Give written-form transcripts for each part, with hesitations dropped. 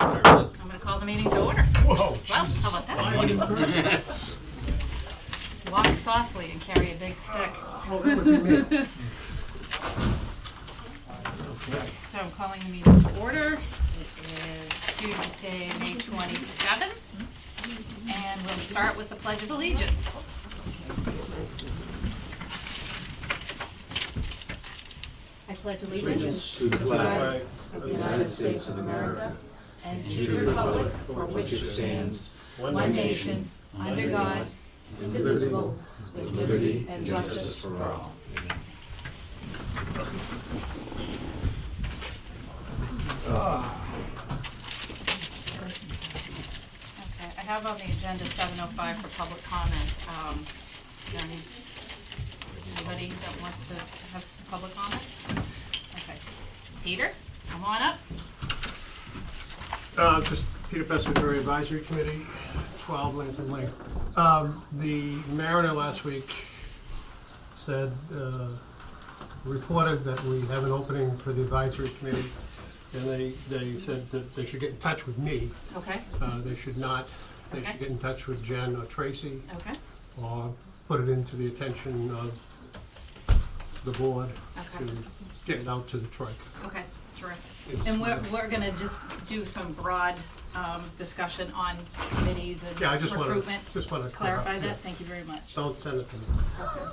I'm going to call the meeting to order. Whoa. Well, how about that? Walk softly and carry a big stick. Oh, that would be me. So I'm calling the meeting to order. It is Tuesday, May 27th, and we'll start with the Pledge of Allegiance. I pledge allegiance to the flag of the United States of America and to the republic for which it stands, one nation, under God, indivisible, with liberty and justice for all. Okay, I have on the agenda 7:05 for public comment. Anybody that wants to have some public comment? Okay. Peter, come on up. Just Peter Pescatore Advisory Committee, 12 Lantern Lane. The Mariner last week said, reported that we have an opening for the advisory committee, and they said that they should get in touch with me. Okay. They should not. They Okay. should get in touch with Jen or Tracy, Okay. or put it into the attention of the board Okay. to get it out to the trike. Okay. Terrific. It's, And we're going to just do some broad discussion on committees and Yeah, I just want recruitment. to clear up. Clarify that. Yeah. Thank you very much. Don't send it to me. Okay.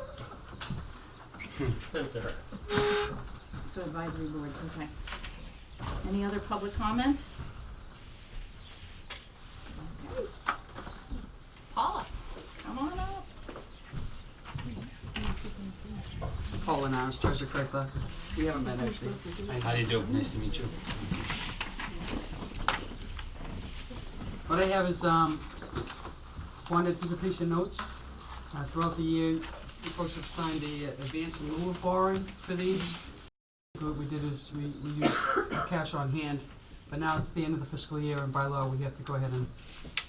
Send it to her. So advisory board. Okay. Any other public comment? Okay. Paula, come on up. Paul and I, treasurer collector. We haven't met actually. How do you do? Nice to meet you. What I have is bond anticipation notes. Throughout the year, you folks have signed the advance and move borrowing for these. So what we did is we used cash on hand, but now it's the end of the fiscal year, and by law we have to go ahead and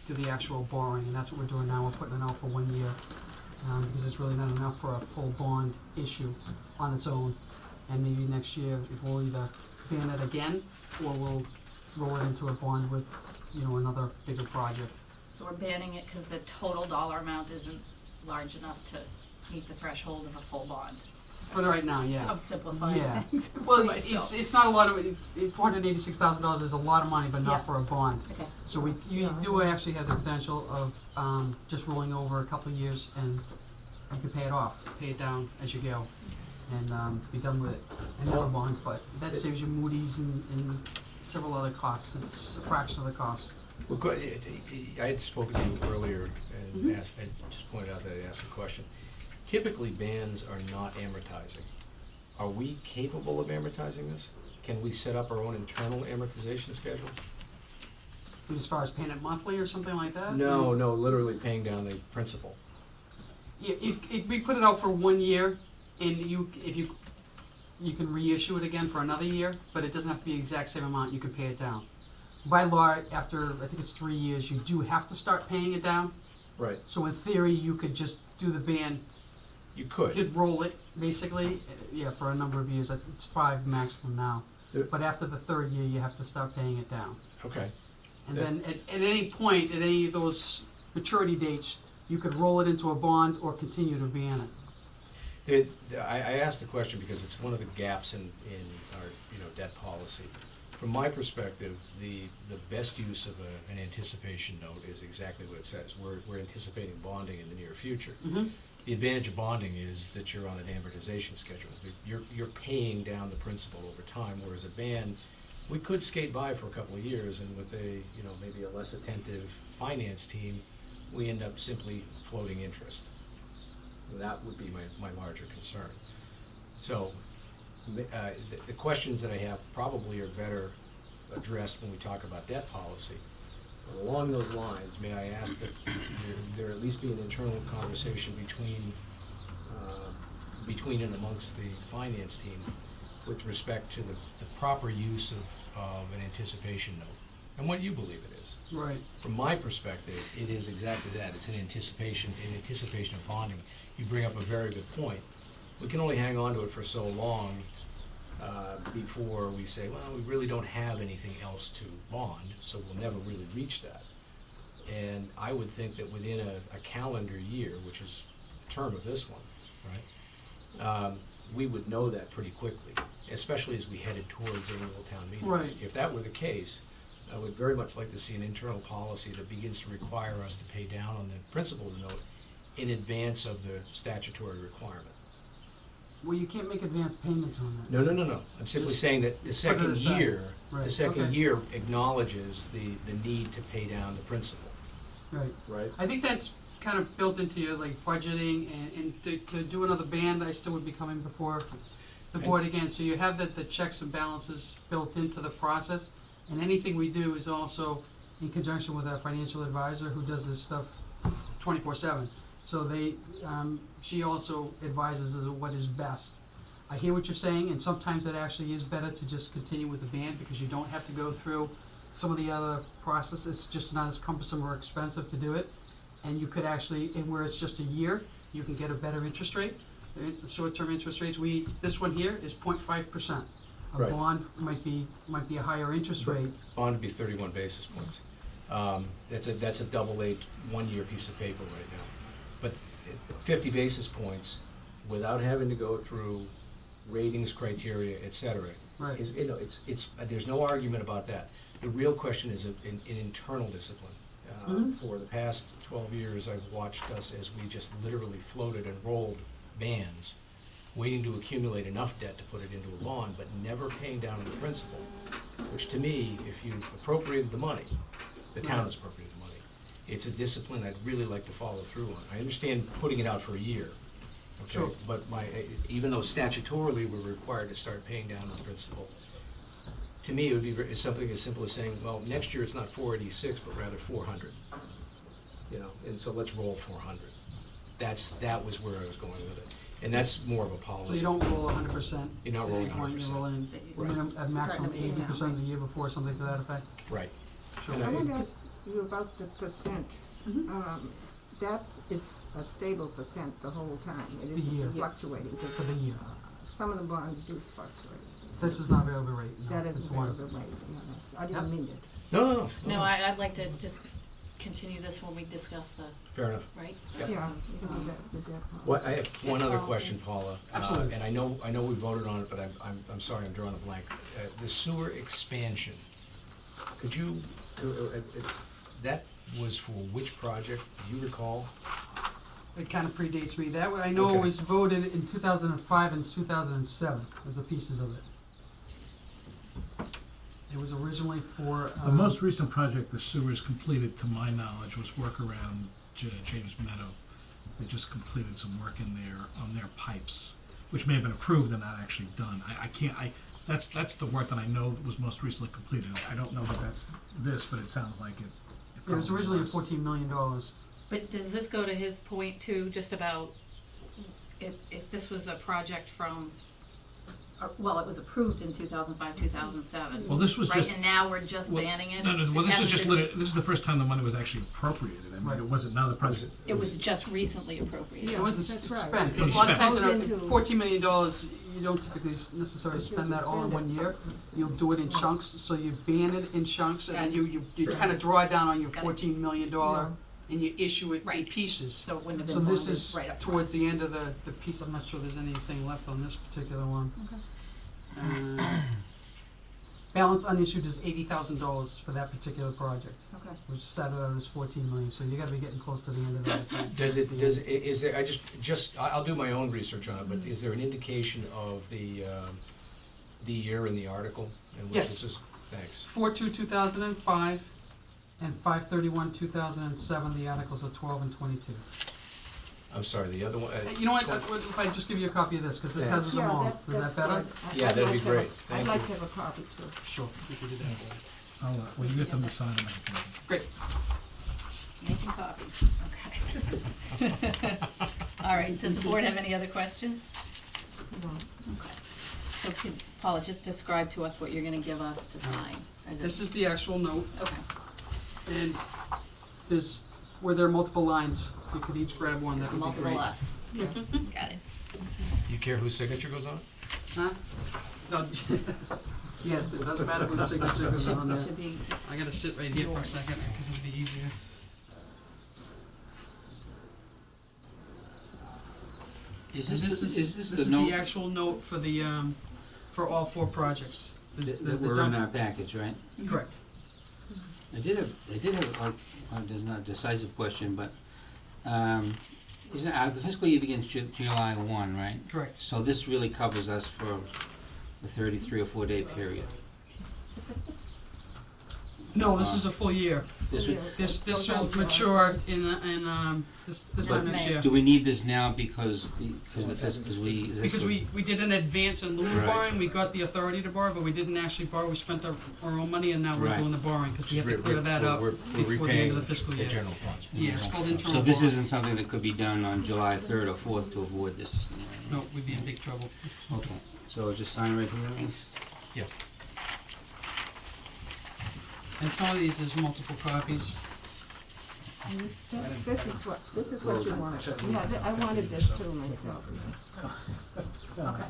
do the actual borrowing, and that's what we're doing now. We're putting it out for 1 year because it's really not enough for a full bond issue on its own. And maybe next year we'll either ban it again, or we'll roll it into a bond with, another bigger project. So we're banning it because the total dollar amount isn't large enough to meet the threshold of a full bond. For right now, yeah. I'm simplifying Yeah. things for Well, myself. it's not a lot of, $486,000 is a lot of money, but not Yeah. for a bond. Okay. So you do actually have the potential of just rolling over a couple of years, and you can pay it off, pay it down as you go, and be done with it. And have a bond, but that saves you Moody's and several other costs. It's a fraction of the cost. Well, I had spoken to you earlier and Mhm. asked, I just pointed out that I asked a question. Typically, bands are not amortizing. Are we capable of amortizing this? Can we set up our own internal amortization schedule? But as far as paying it monthly or something like that? No, literally paying down the principal. Yeah, we put it out for 1 year, and if you can reissue it again for another year, but it doesn't have to be the exact same amount. You can pay it down. By law, after I think it's 3 years, you do have to start paying it down. Right. So in theory, you could just do the ban. You You could. could roll it basically, for a number of years. I think it's 5 maximum now. The- But after the 3rd year, you have to start paying it down. Okay. And Yeah. then at any point, at any of those maturity dates, you could roll it into a bond or continue to ban it. I asked the question because it's one of the gaps in our debt policy. From my perspective, the best use of an anticipation note is exactly what it says. We're anticipating bonding in the near future. Mm-hmm. The advantage of bonding is that you're on an amortization schedule. You're paying down the principal over time, whereas a band, we could skate by for a couple of years, and with a maybe a less attentive finance team, we end up simply floating interest. That would be my larger concern. So the questions that I have probably are better addressed when we talk about debt policy. But along those lines, may I ask that there at least be an internal conversation between and amongst the finance team with respect to the proper use of an anticipation note and what you believe it is. Right. From my perspective, it is exactly that. It's an anticipation of bonding. You bring up a very good point. We can only hang on to it for so long before we say, well, we really don't have anything else to bond, so we'll never really reach that. And I would think that within a calendar year, which is the term of this one, right, we would know that pretty quickly, especially as we headed towards annual town meeting. Right. If that were the case, I would very much like to see an internal policy that begins to require us to pay down on the principal note in advance of the statutory requirement. Well, you can't make advance payments on that. No. I'm simply Just saying that the put it second aside. year, Right, the second okay. year acknowledges the need to pay down the principal, Right. right? I think that's kind of built into your like budgeting, and to do another band, I still would be coming before the board again. So you have the checks and balances built into the process, and anything we do is also in conjunction with our financial advisor who does this stuff 24/7. So she also advises us what is best. I hear what you're saying, and sometimes it actually is better to just continue with the band because you don't have to go through some of the other processes. It's just not as cumbersome or expensive to do it. And you could actually, and where it's just a year, you can get a better interest rate. The short-term interest rates, this one here is 0.5%. A Right. bond might be a higher interest rate. Bond would be 31 basis points. That's a double-A, one-year piece of paper right now. But 50 basis points, without having to go through ratings criteria, et cetera, Right. is, there's no argument about that. The real question is in internal discipline. For the past 12 years, I've watched us as we just literally floated and rolled bands, waiting to accumulate enough debt to put it into a bond, but never paying down the principal, which to me, if you appropriated the money, the town has appropriated the money. It's a discipline I'd really like to follow through on. I understand putting it out for a year, okay? Sure. But even though statutorily we're required to start paying down the principal, to me, it would be something as simple as saying, well, next year it's not 486, but rather 400. And so let's roll 400. That was where I was going with it. And that's more of a policy. So you don't roll 100%. You're not at rolling any point. 100%. You're rolling Right. a maximum Starting to pay 80% the year before, something to that effect. Right. Sure. And I want to ask you about the percent. That is a stable percent the whole time. It The year. isn't fluctuating. 'Cause, For the year. some of the bonds do fluctuate. This is not variable rate, no, That it's isn't one. variable rate. Yeah, I Yep. didn't mean it. No. No, I'd like to just continue this when we discuss the, Fair enough. right? Yep. Yeah, you can do that with that. Well, I have one other question, Paula. Absolutely. And I know we voted on it, but I'm sorry, I'm drawing a blank. The sewer expansion, could you, that was for which project? Do you recall? It kind of predates me. That I know it Okay. was voted in 2005 and 2007 as the pieces of it. It was originally for. The most recent project the sewers completed, to my knowledge, was work around James Meadow. They just completed some work in there on their pipes, which may have been approved and not actually done. That's the work that I know that was most recently completed. I don't know that that's this, but it sounds like it. It was probably originally was. $14 million. But does this go to his point too, just about if this was a project from, well, it was approved in 2005, 2007. Well, this was Right, just. and now we're just well, banning it? No, It well, this hasn't is just been- this is the first time the money was actually appropriated. I mean, Right. it wasn't now the project. It was just recently appropriated. It wasn't that's right. spent. It was A lot of spent. times, Goes into- $14 million, you don't typically necessarily spend that all in one year. You'll do it in chunks, so you ban it in chunks, and then you kind of draw down on your Got it. $14 million, and you issue it in Right. pieces. So it wouldn't have been So this bonded is right up towards the end of the piece. I'm not sure there's anything left on this particular one. Balance unissued is $80,000 for that particular project, Okay. which started out as 14 million, so you gotta be getting close to the end of that. Is there, I'll do my own research on it, but is there an indication of the year in the article? in which Yes. this is? Thanks. 4/2/2005 and 5/31/2007, the articles are 12 and 22. I'm sorry, the other one? You know what, if I just give you a copy of this, because this has them all, is that better? Yeah, that'd be great. I'd Thank like you. to have a copy too. Sure, we can do that. I'll, when you get them to sign them, I can. Great. Making copies, okay. All right, does the board have any other questions? No. Okay. So could Paula just describe to us what you're gonna give us to sign? This is the actual note, Okay, and there's, where there are multiple lines, if you could each grab one, that would be multiple great. us. Got it. You care whose signature goes on it? Huh? No, yes, it doesn't matter whose signature goes on there. Should be, I gotta sit right here for a second, because it'll be easier. Is And this this the is note the actual note for the, for all 4 projects. This- that the were dump- in our package, right? Correct. I did have, there's not a decisive question, but, the fiscal year begins July 1, right? Correct. So this really covers us for the 33 or 4 day period. No, this is a full year. This would, This Goes will out July mature first. in this Was time next May. year. do we need this now because we... Because we did an advance in lieu of Right. borrowing, we got the authority to borrow, but we didn't actually borrow, we spent our own money, and now we're Right. doing the borrowing, because we have to clear that up before the end of the fiscal year. general funds. Yeah, it's called So internal this borrowing. isn't something that could be done on July 3rd or 4th to avoid this? No, we'd be in big trouble. Okay, so just sign right here? Yeah. And some of these, there's multiple copies. And this is what you wanted. Yeah, I wanted this too myself. Okay.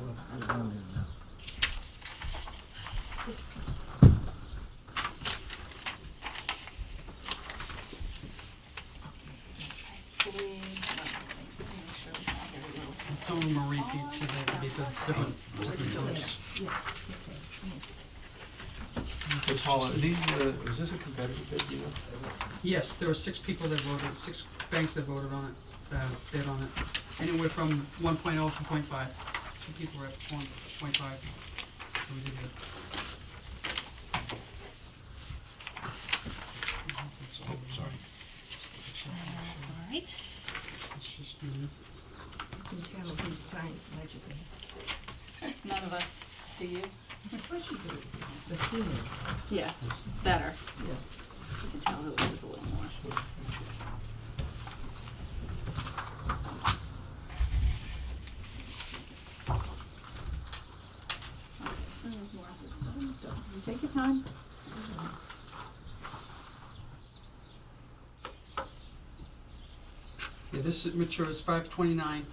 And some of them are repeats, because they have to be different groups. So Paula, is this a competitive bid, you know? Yes, there were 6 people that voted, 6 banks that voted on it, bid on it. Anywhere from 1.0 to 0.5. 2 people were at 1.5, so we did it. Oh, sorry. all right. It's just me. You can tell who signs legibly. None of us, do you? Of course you do. The female. Yes, better. Yeah. You can tell who it is a little more. Okay, as soon as Martha's done, you take your time. Yeah, this matures 5/29,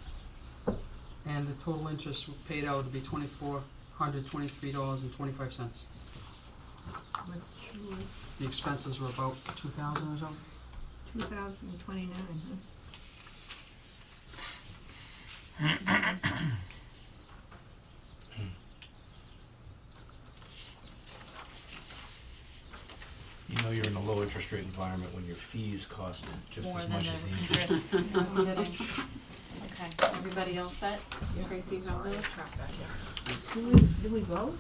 and the total interest paid out would be $2,423.25. The expenses were about 2,000 or so. 2029, huh? You know you're in a low interest rate environment when your fees cost just More as than much as the the interest. interest. No kidding. Okay, everybody else set? Tracy, how are you? Do we vote?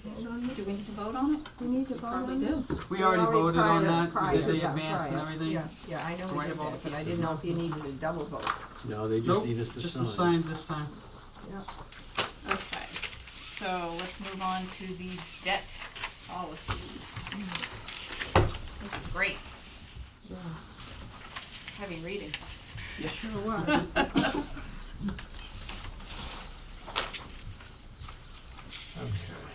Vote on Do we need to vote on it? We need to vote Probably on this? do. We already voted on that, we prior did to the that, advance and prior. everything. Yeah, I know Do we I did have all that, the but I pieces didn't know now? if you needed a double vote. No, they just Nope, need us to sign. just to sign this time. Yeah. Okay, so let's move on to the debt policy. This is great, Yeah. heavy reading. You sure was. Okay.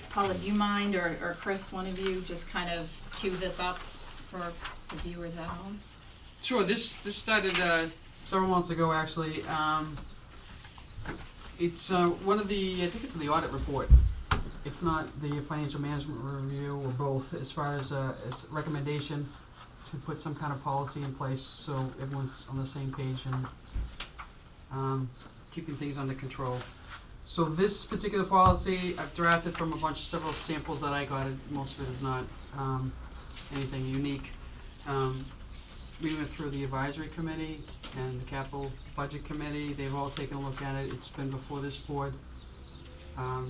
Paula, do you mind, or Chris, one of you, just kind of cue this up for the viewers at home? Sure, this started several months ago, actually. It's one of the, I think it's in the audit report, if not the financial management review, or both, as far as recommendation to put some kind of policy in place so everyone's on the same page and keeping things under control. So this particular policy I've drafted from several samples that I got. Most of it is not anything unique. We went through the advisory committee and the capital budget committee. They've all taken a look at it. It's been before this board a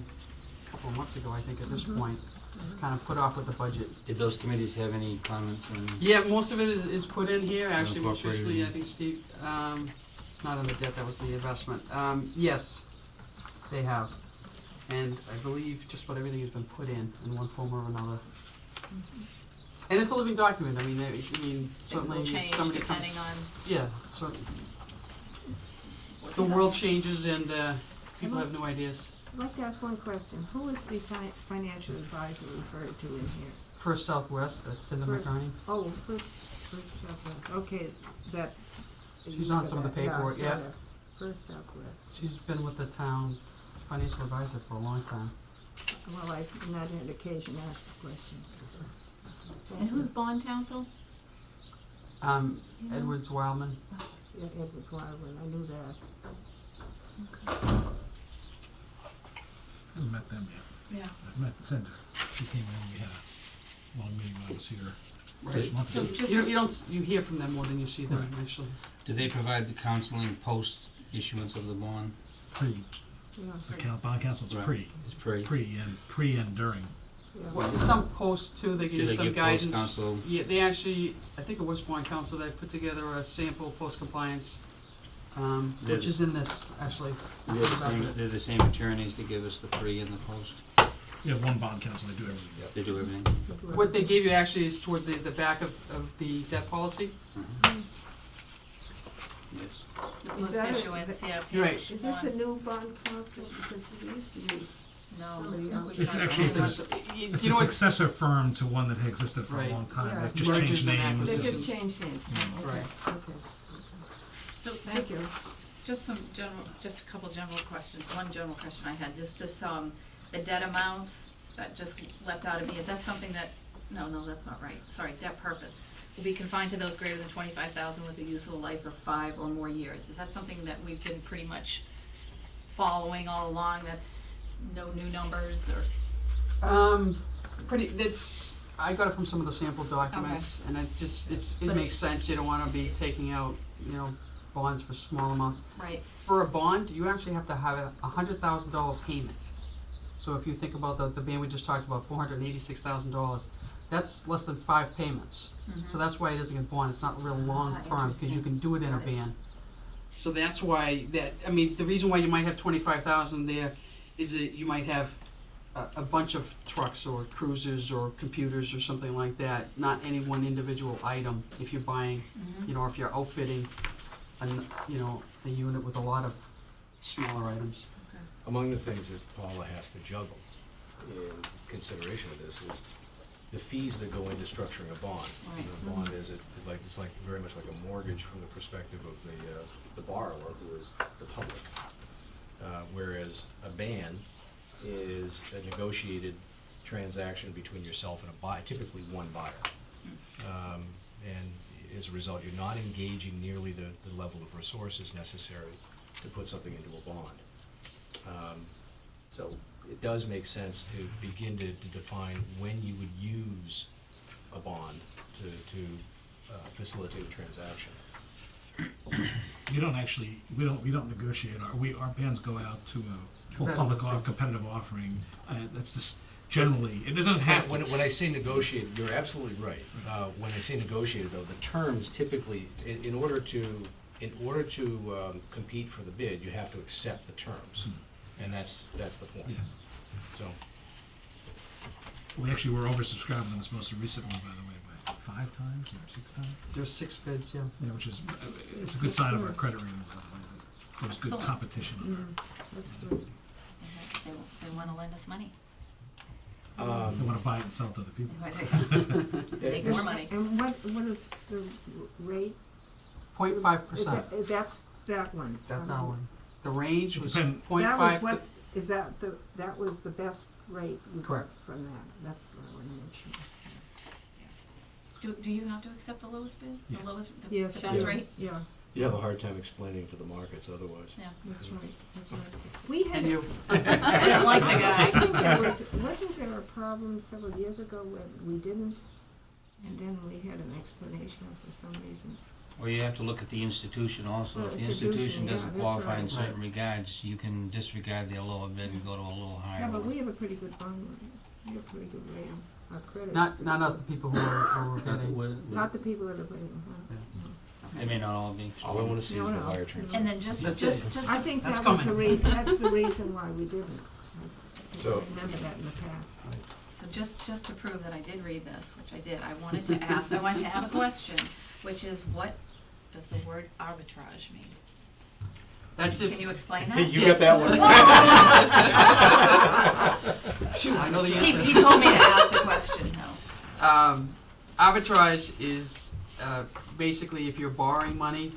couple of months ago, I think, at this point. It's kind of put off with the budget. Did those committees have any comments on? Yeah, most of it is put in here, actually, most Incorporated recently, in. I think Steve, not on the debt, that was the investment. Yes, they have. And I believe just about everything has been put in one form or another. And it's a living document, I mean, certainly will if change somebody depending comes. on Yeah, certainly. what The you world got. changes and people have new ideas. I'd like to ask one question. Who is the financial advisor referred to in here? First Southwest, that's Cinda First- McCarney. Oh, first Southwest, okay, that. She's on some of the paperwork, yeah. First Southwest. She's been with the town financial advisor for a long time. well, I've not had occasion to ask the question. And who's bond counsel? Edwards Wildman. Yeah, Edward's Wildman, I knew that. Haven't met them yet. Yeah. I've met Cinder. She came in, we had a long meeting when I was here first month So ago. just, You hear from them more than you see them Right. initially. Do they provide the counseling post issuance of the bond? Pre, Yeah, bond council's Right. pre Pre. and during. yeah. Well, some posts too, they give Do you they some give guidance. post-council? Yeah, they actually, I think it was bond council that put together a sample post-compliance, which is in this, actually. They're the same attorneys that give us the pre and the post? We have one bond council, they do everything. They do everything? What they gave you actually is towards the back of the debt policy. Yes. post that a- issuance, yeah. You're right. page Is this a one. new bond council? Because we used to use No. somebody else. we It's tried actually to- It's You know a what, successor firm to one that had existed for a Right. long time. Yeah. They've just Mergers changed and names. They acquisitions. just changed names. Okay, Right. okay. So Thank you. just some general, just a couple general questions. One general question I had, just this, the debt amounts that just leapt out of me, is that something that, no, that's not right, sorry, debt purpose, will be confined to those greater than 25,000 with a useful life of 5 or more years? Is that something that we've been pretty much following all along, that's no new numbers, or? I got it from some of the sample documents, and it But makes sense, you don't wanna be taking out, bonds for small amounts. Right, For a bond, you actually have to have a $100,000 payment. So if you think about the band we just talked about, $486,000, that's less than 5 payments. So that's why it isn't a bond, it's not real long term, because you interesting. can do it in a Got it. band. So that's why the reason why you might have 25,000 there is that you might have a bunch of trucks or cruisers or computers or something like that, not any one individual item. If you're buying, or if you're outfitting a unit with a lot of smaller items. Among the things that Paula has to juggle in consideration of this is the fees that go into structuring a bond. Right. A bond is it's like very much like a mortgage from the perspective of the borrower, who is the public. Whereas a ban is a negotiated transaction between yourself and a buyer, typically one buyer. And as a result, you're not engaging nearly the level of resources necessary to put something into a bond. So it does make sense to begin to define when you would use a bond to facilitate a transaction. We don't negotiate, our bands go out to a full Competitive. public competitive offering. That's just generally, it doesn't have to. When I say negotiated, you're absolutely right. When I say negotiated, though, the terms typically, in order to compete for the bid, you have to accept the terms, and that's the point. Yes. So, We actually were oversubscribed on this most recent one, by the way, by 5 times or 6 times. There's 6 bids, yeah. Yeah, which is, it's a good sign of our credit rating, by the way. There was good Excellent. competition on there. That's good. they wanna lend us money. They want to buy it and sell it to other people. Make more money. And what is the rate? 0.5%. That's that one. That's our one. The range was Depend- 0.5 That was to, what, is that that was the best rate you got Correct. from that? That's what I want to mention. Do you have to accept the lowest bid? Yes. The lowest, Yes. the best yeah, rate? Yeah, you have a hard time explaining to the markets otherwise. Yeah. that's right, that's right. We had. and you. I don't like the I guy. think there wasn't there a problem several years ago when we didn't, and then we had an explanation for some reason. Or you have to look at the institution also. If the Institution, institution yeah, doesn't that's qualify in right. certain regards, you can disregard their lower bid and go to a little higher Yeah, but one. we have a pretty good bond rating. We have a pretty good rating. Our credit. Not us, the people who are bidding. Not the people that are bidding, huh? They may not all be. All I want to see is the No. buyer transfer. And then just That's to I think That's that was coming. that's the reason why we didn't. I So- remember that in the past. So just to prove that I did read this, which I did, I wanted to have a question, which is, what does the word arbitrage mean? That's Can it. you explain that? You Yes. got that one. Shoot, I know the He answer. told me to ask the question, no. Arbitrage is basically if you're borrowing money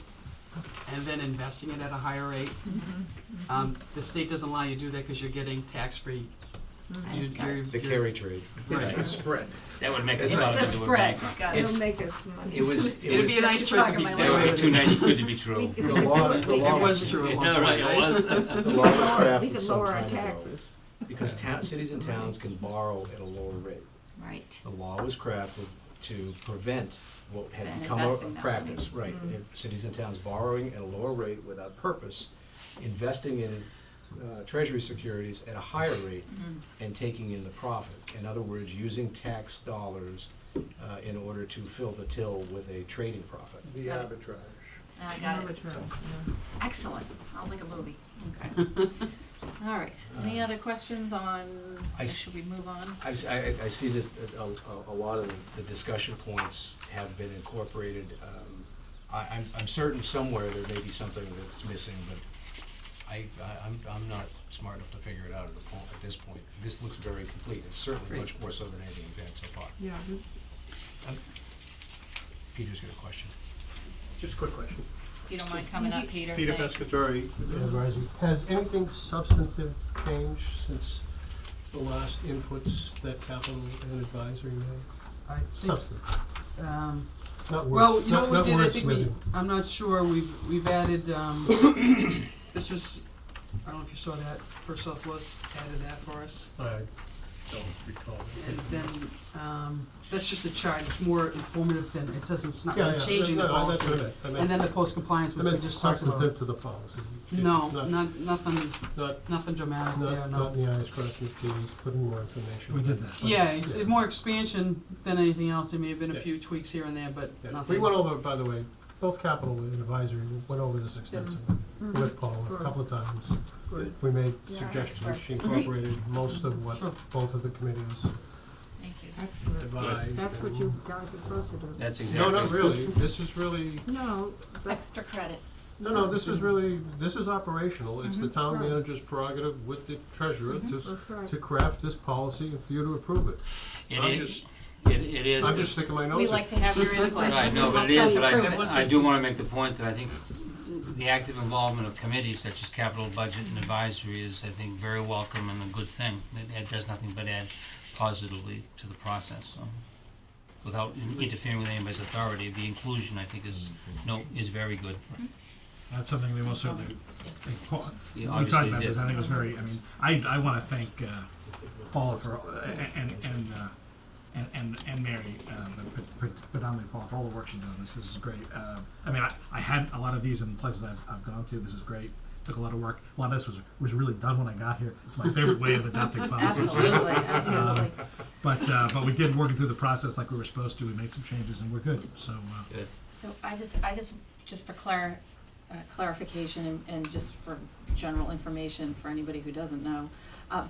and then investing it at a higher rate. The state doesn't allow you to do that because you're getting tax-free The carry trade. Right. spread. That would make It's us solve the into a spread, bank. got it. It'll make us money. It was, It'd be a nice Just trick talking if my you That would be language. too nice good to be true. The law, the It law. was true at one No, point, right, it was. the law was We crafted could some lower our time ago. taxes. Because cities and towns can borrow at a lower rate. Right. The law was crafted to prevent what had And become investing a that practice, money. right? Cities and towns borrowing at a lower rate without purpose, investing in treasury securities at a higher rate and taking in the profit. In other words, using tax dollars in order to fill the till with a trading profit. The Got it. arbitrage. I got it. Arbitrage, yeah. Excellent. Sounds like a movie. Okay. All right. Any other questions on, should we move on? I see that a lot of the discussion points have been incorporated. I'm certain somewhere there may be something that's missing, but I'm not smart enough to figure it out at this point. This looks very complete. It's certainly Great. much more so than anything we've had so far. Yeah, Peter's got a question. Just a quick question. If you don't mind coming up, Peter. Peter Thanks. Pescatori, advisor. Has anything substantive changed since the last inputs that capital and advisory made? I think, Substantive, not words, well, you know not what we did, I think wordsmithing. I'm not sure, we've added, this was, I don't know if you saw that, First Southwest added that for us. I don't recall. And then, that's just a chart, it's more informative than, it says it's not Yeah, really yeah, changing the no, that's policy. what I meant. I meant- And then the post-compliance, I which we meant just talked about. substantive to the policy. No, Not, nothing dramatic there, no. not in the eyes crossing the T's, putting more information. We did that. Yeah, it's more expansion than anything else, there may have been a Yeah. few tweaks here and there, but Yeah. nothing. We went over, by the way, both capital and advisory went over this extensively with Paul a couple of times. We made Yeah, suggestions, she experts. incorporated most of what Sure. both of the committees Thank you. excellent. advised. That's what and- you guys are supposed to do. That's exactly. No, not really, this is really, No, but Extra credit. no, this is really, this is operational, it's the town Right. manager's prerogative with the treasurer that's right. to craft this policy and for you to approve it. It I'm is, just- it is. I'm just sticking my nose We in. like to have your input. Right, no, but it So is, you but prove it. I do wanna make the point that I think the active involvement of committees such as capital budget and advisory is, I think, very welcome and a good thing. It does nothing but add positively to the process, so. Without interfering with anybody's authority, the inclusion, I think, is very good. That's something we most certainly, Paul, You we obviously talked about did. this, I think it was very, I mean, I wanna thank, Paula for, and Mary, but predominantly Paula, for all the work she's done, this is great. I mean, I had a lot of these in places I've gone to, this is great, took a lot of work, a lot of this was really done when I got here, it's my favorite way of adopting policies. Absolutely, absolutely. But we did work it through the process like we were supposed to, we made some changes and we're good, so, Good. So I just for clarification and just for general information for anybody who doesn't know,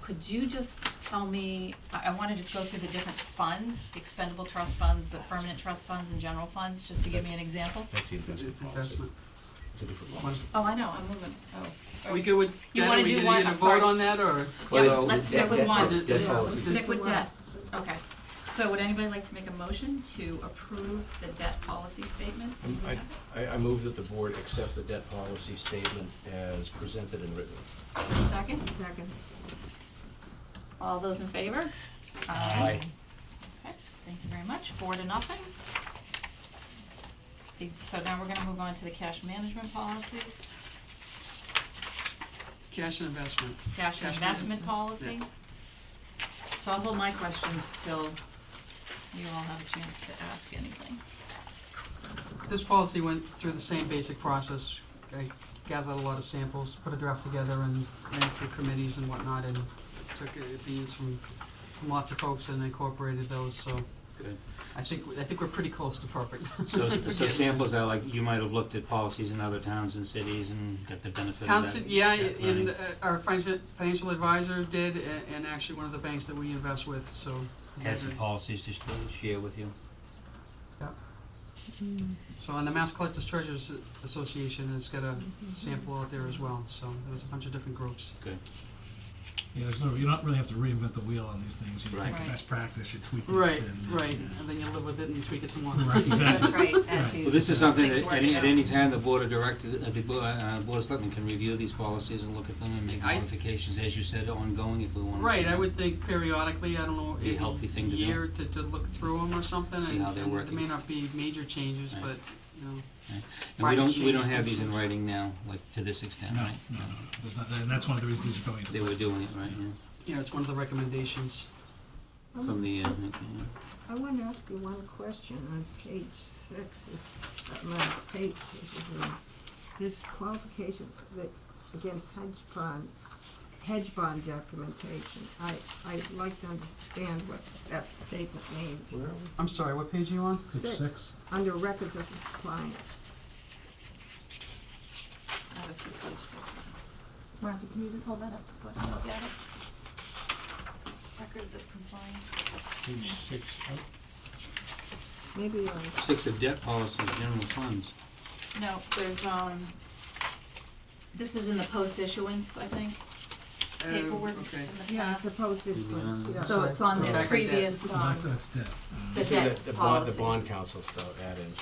could you just tell me, I want to just go through the different funds, the expendable trust funds, the permanent trust funds and general funds, just to give me an example? That's the investment It's policy. investment. It's a different One- policy. Oh, I know, I'm moving, Are we good with You debt? wanna Are we do gonna one? get a I'm vote sorry. on that, or? Yeah, let's stick with Debt- one. debt Yeah, policy. let's Stick with one. debt, okay. So would anybody like to make a motion to approve the debt policy statement? I move that the board accept the debt policy statement as presented and written. Second? Second. All those in favor? Aye. Okay, thank you very much, 4-0. So now we're gonna move on to the cash management policies, Cash and investment. cash Cash investment management, policy. So I'll hold my questions till you all have a chance to ask anything. This policy went through the same basic process. I gathered a lot of samples, put a draft together and ran through committees and whatnot and took opinions from lots of folks and incorporated those, so Good. I think we're pretty close to perfect. So samples are like, you might have looked at policies in other towns and cities and got the benefit of that. Townsend, yeah, right. and our financial advisor did, and actually one of the banks that we invest with, so. Had some policies to share with you. So, and the Mass Collectors Treasurers Association has got a sample out there as well, so there's a bunch of different groups. Good. Yeah, you don't really have to reinvent the wheel on these things. You Right. take the best practice, you tweak it. Right, and- right, and then you live with it and tweak it some more. Right, exactly. That's right, as you. Well, this is something things that work at out. any time the board of directors, Board of Selectmen can review these policies and look at them and make I- modifications, as you said, ongoing if we want. Right, I would think periodically, I don't know, Be a healthy thing to do. year to look through them or something. See how they're and working. There may not be major changes, Right. but, you know. And Market's we don't changed have these in things. writing now, like to this extent, No, right? no, no. There's not, and that's one of the reasons these are going into They were place. doing it, right, yeah, You know, it's one of the recommendations. from the, I want to ask you one question on page 6, my page, this qualification that against hedge bond documentation. I'd like to understand what that statement means. I'm sorry, what page are you on? Page 6. Under records of compliance. I have a few page sixes. Martha, can you just hold that up so I can look at it? Records of compliance. Page 6, Maybe 6 of debt policies, general funds. No, there's, this is in the post-issuance, I think, paperwork Okay. in the yeah, I past. suppose this one, yeah. So it's on Back the on previous, So that's debt. the this is debt the policy. bond council stuff, add-ins.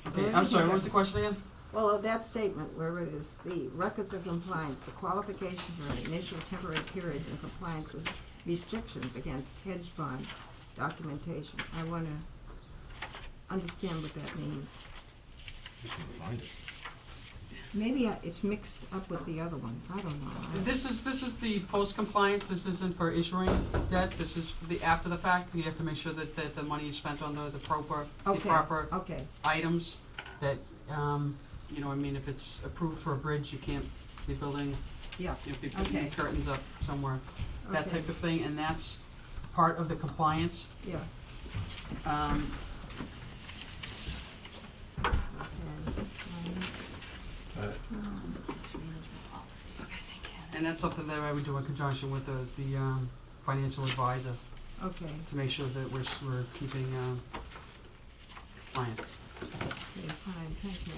Okay, I'm sorry, what was the question again? Well, that statement where it is the records of compliance, the qualification for initial temporary periods in compliance with restrictions against hedge bond documentation. I want to understand what that means. Just gonna find it. Maybe it's mixed up with the other one. I don't know. This is the post-compliance, this isn't for issuing debt, this is the after the fact. You have to make sure that the money is spent on the proper Okay, items that, you know, I mean, if it's approved for a bridge, you can't be building, yeah, you know, be putting Okay. curtains up somewhere, that Okay. type of thing, and that's part of the compliance. yeah. Um, Okay. Management policies, I think. and that's something that I would do in conjunction with the financial advisor Okay, to make sure that we're keeping, compliant. okay, fine, thank you.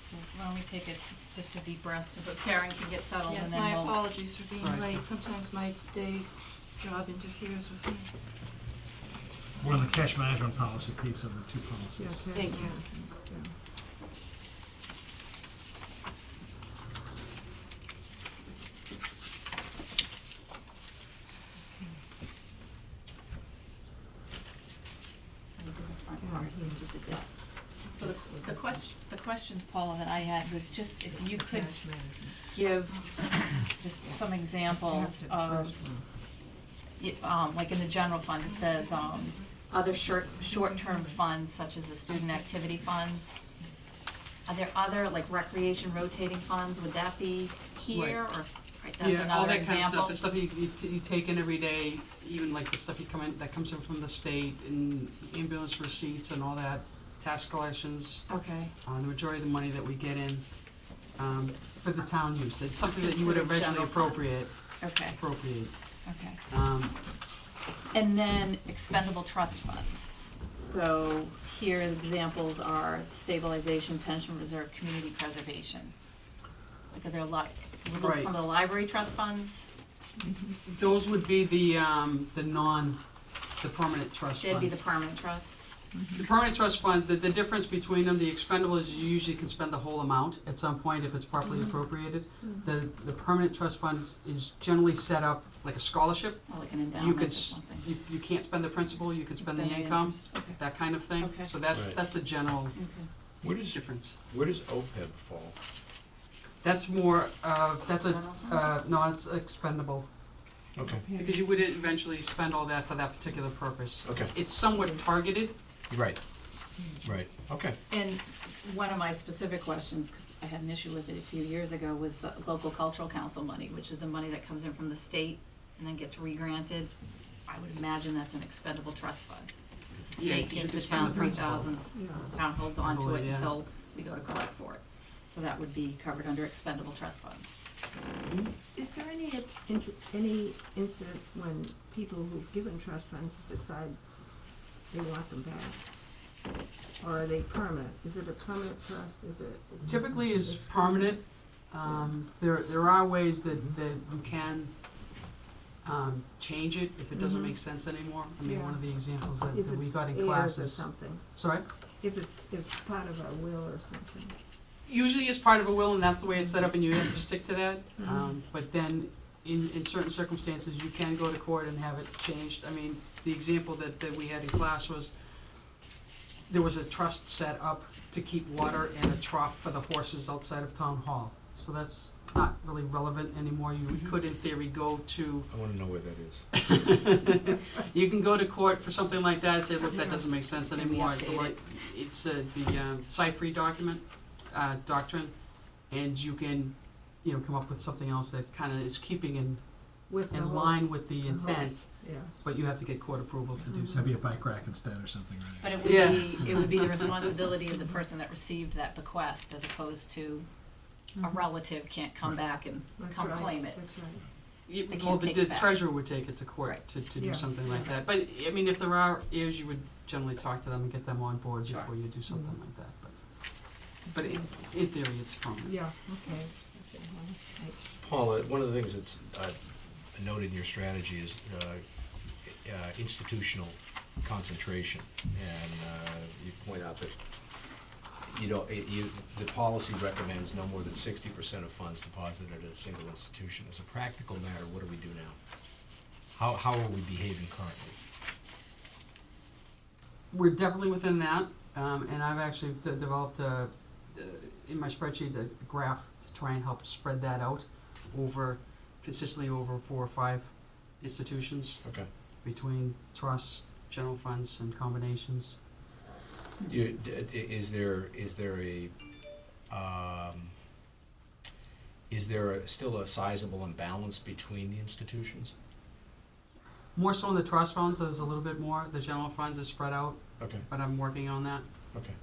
So why don't we take just a deep breath so that Karen can get settled and Yes, then my we'll. apologies for being Sorry. late. Sometimes my day job interferes with me. We're on the cash management policy piece of the two policies. Yeah, okay. Thank you. Yeah. Let me do the front part here, just the debt. So the questions, Paula, that I had was just if you could give just some examples of, like in the general fund, it says, other short-term funds such as the student activity funds. Are there other, like recreation rotating funds, would that be here, or, right, that's Yeah, all another that kind of stuff, example? the stuff you take in every day, even like the stuff that comes in from the state, and ambulance receipts and all that, tax collections, Okay, the majority of the money that we get in, for the town use, it's something that you would Considered eventually general funds. appropriate. okay, okay. Um, And then expendable trust funds. So here the examples are stabilization, pension reserve, community preservation. Like are there a lot, Right. some of the library trust funds, those would be the permanent trust they'd be funds. the permanent trust? The permanent trust fund, the difference between them, the expendable is you usually can spend the whole amount at some point if it's properly appropriated. The permanent trust fund is generally set up like a scholarship. Or like an You endowment could, or something? you can't spend the principal, you can spend the Spend the income, interest, okay. that kind of thing. Okay. So that's Right. the general Okay. Where does difference. OPEB fall? That's more, that's General fund? no, it's expendable, Okay, because you would eventually spend all that for that particular purpose. okay, It's somewhat targeted. right, right, okay. And one of my specific questions, because I had an issue with it a few years ago, was the local cultural council money, which is the money that comes in from the state and then gets re-granted. I would imagine that's an expendable trust fund. 'Cause the Yeah, state 'cause you gives can the spend town the three principal. thousands, Yeah. the town holds on to Oh, it yeah. until we go to collect for it. So that would be covered under expendable trust funds. Is there any incident when people who've given trust funds decide they want them back? or are they permanent? Is it a permanent trust? Is it? Typically is it's permanent. There are ways that you can change it if it doesn't Mhm. make sense anymore. I mean, Yeah. one of the examples that If that we it's got in heirs or classes. something. Sorry? If it's part of a will or something. Usually it's part of a will, and that's the way it's set up, and you have to stick to that. Mhm. But then, in certain circumstances, you can go to court and have it changed. I mean, the example that we had in class was, there was a trust set up to keep water and a trough for the horses outside of town hall. So that's not really relevant anymore. You could, in theory, go to, I wanna know where that is. you can go to court for something like that and say, look, that Yeah. doesn't make sense Can we anymore. It's update like, it's the site-free doctrine, and you can, come up with something else that kinda is keeping With the in horse. line with the The intent, horse, yeah. but you have to get court approval to do so. Maybe a bike rack instead or something, right? But it would Yeah. be, it would be the responsibility of the person that received that bequest, as opposed to a relative can't come back and That's come right, claim it. That's right. You- They Well, can't the take the it back. treasurer would take it to court Right. to Yeah. do something like Yeah. that. But, I mean, if there are heirs, you would generally talk to them and get them on board Sure. before you do something Mhm. like that. But in theory, it's permanent. Yeah, okay. That's it, huh? Right. Paula, one of the things that's noted in your strategy is institutional concentration. And you point out that the policy recommends no more than 60% of funds deposited at a single institution. As a practical matter, what do we do now? How are we behaving currently? We're definitely within that, and I've actually developed in my spreadsheet a graph to try and help spread that out consistently over 4 or 5 institutions Okay. between trusts, general funds, and combinations. Is there still a sizable imbalance between the institutions? More so in the trust funds, there's a little bit more. The general funds is spread out, Okay, but I'm working on that. okay.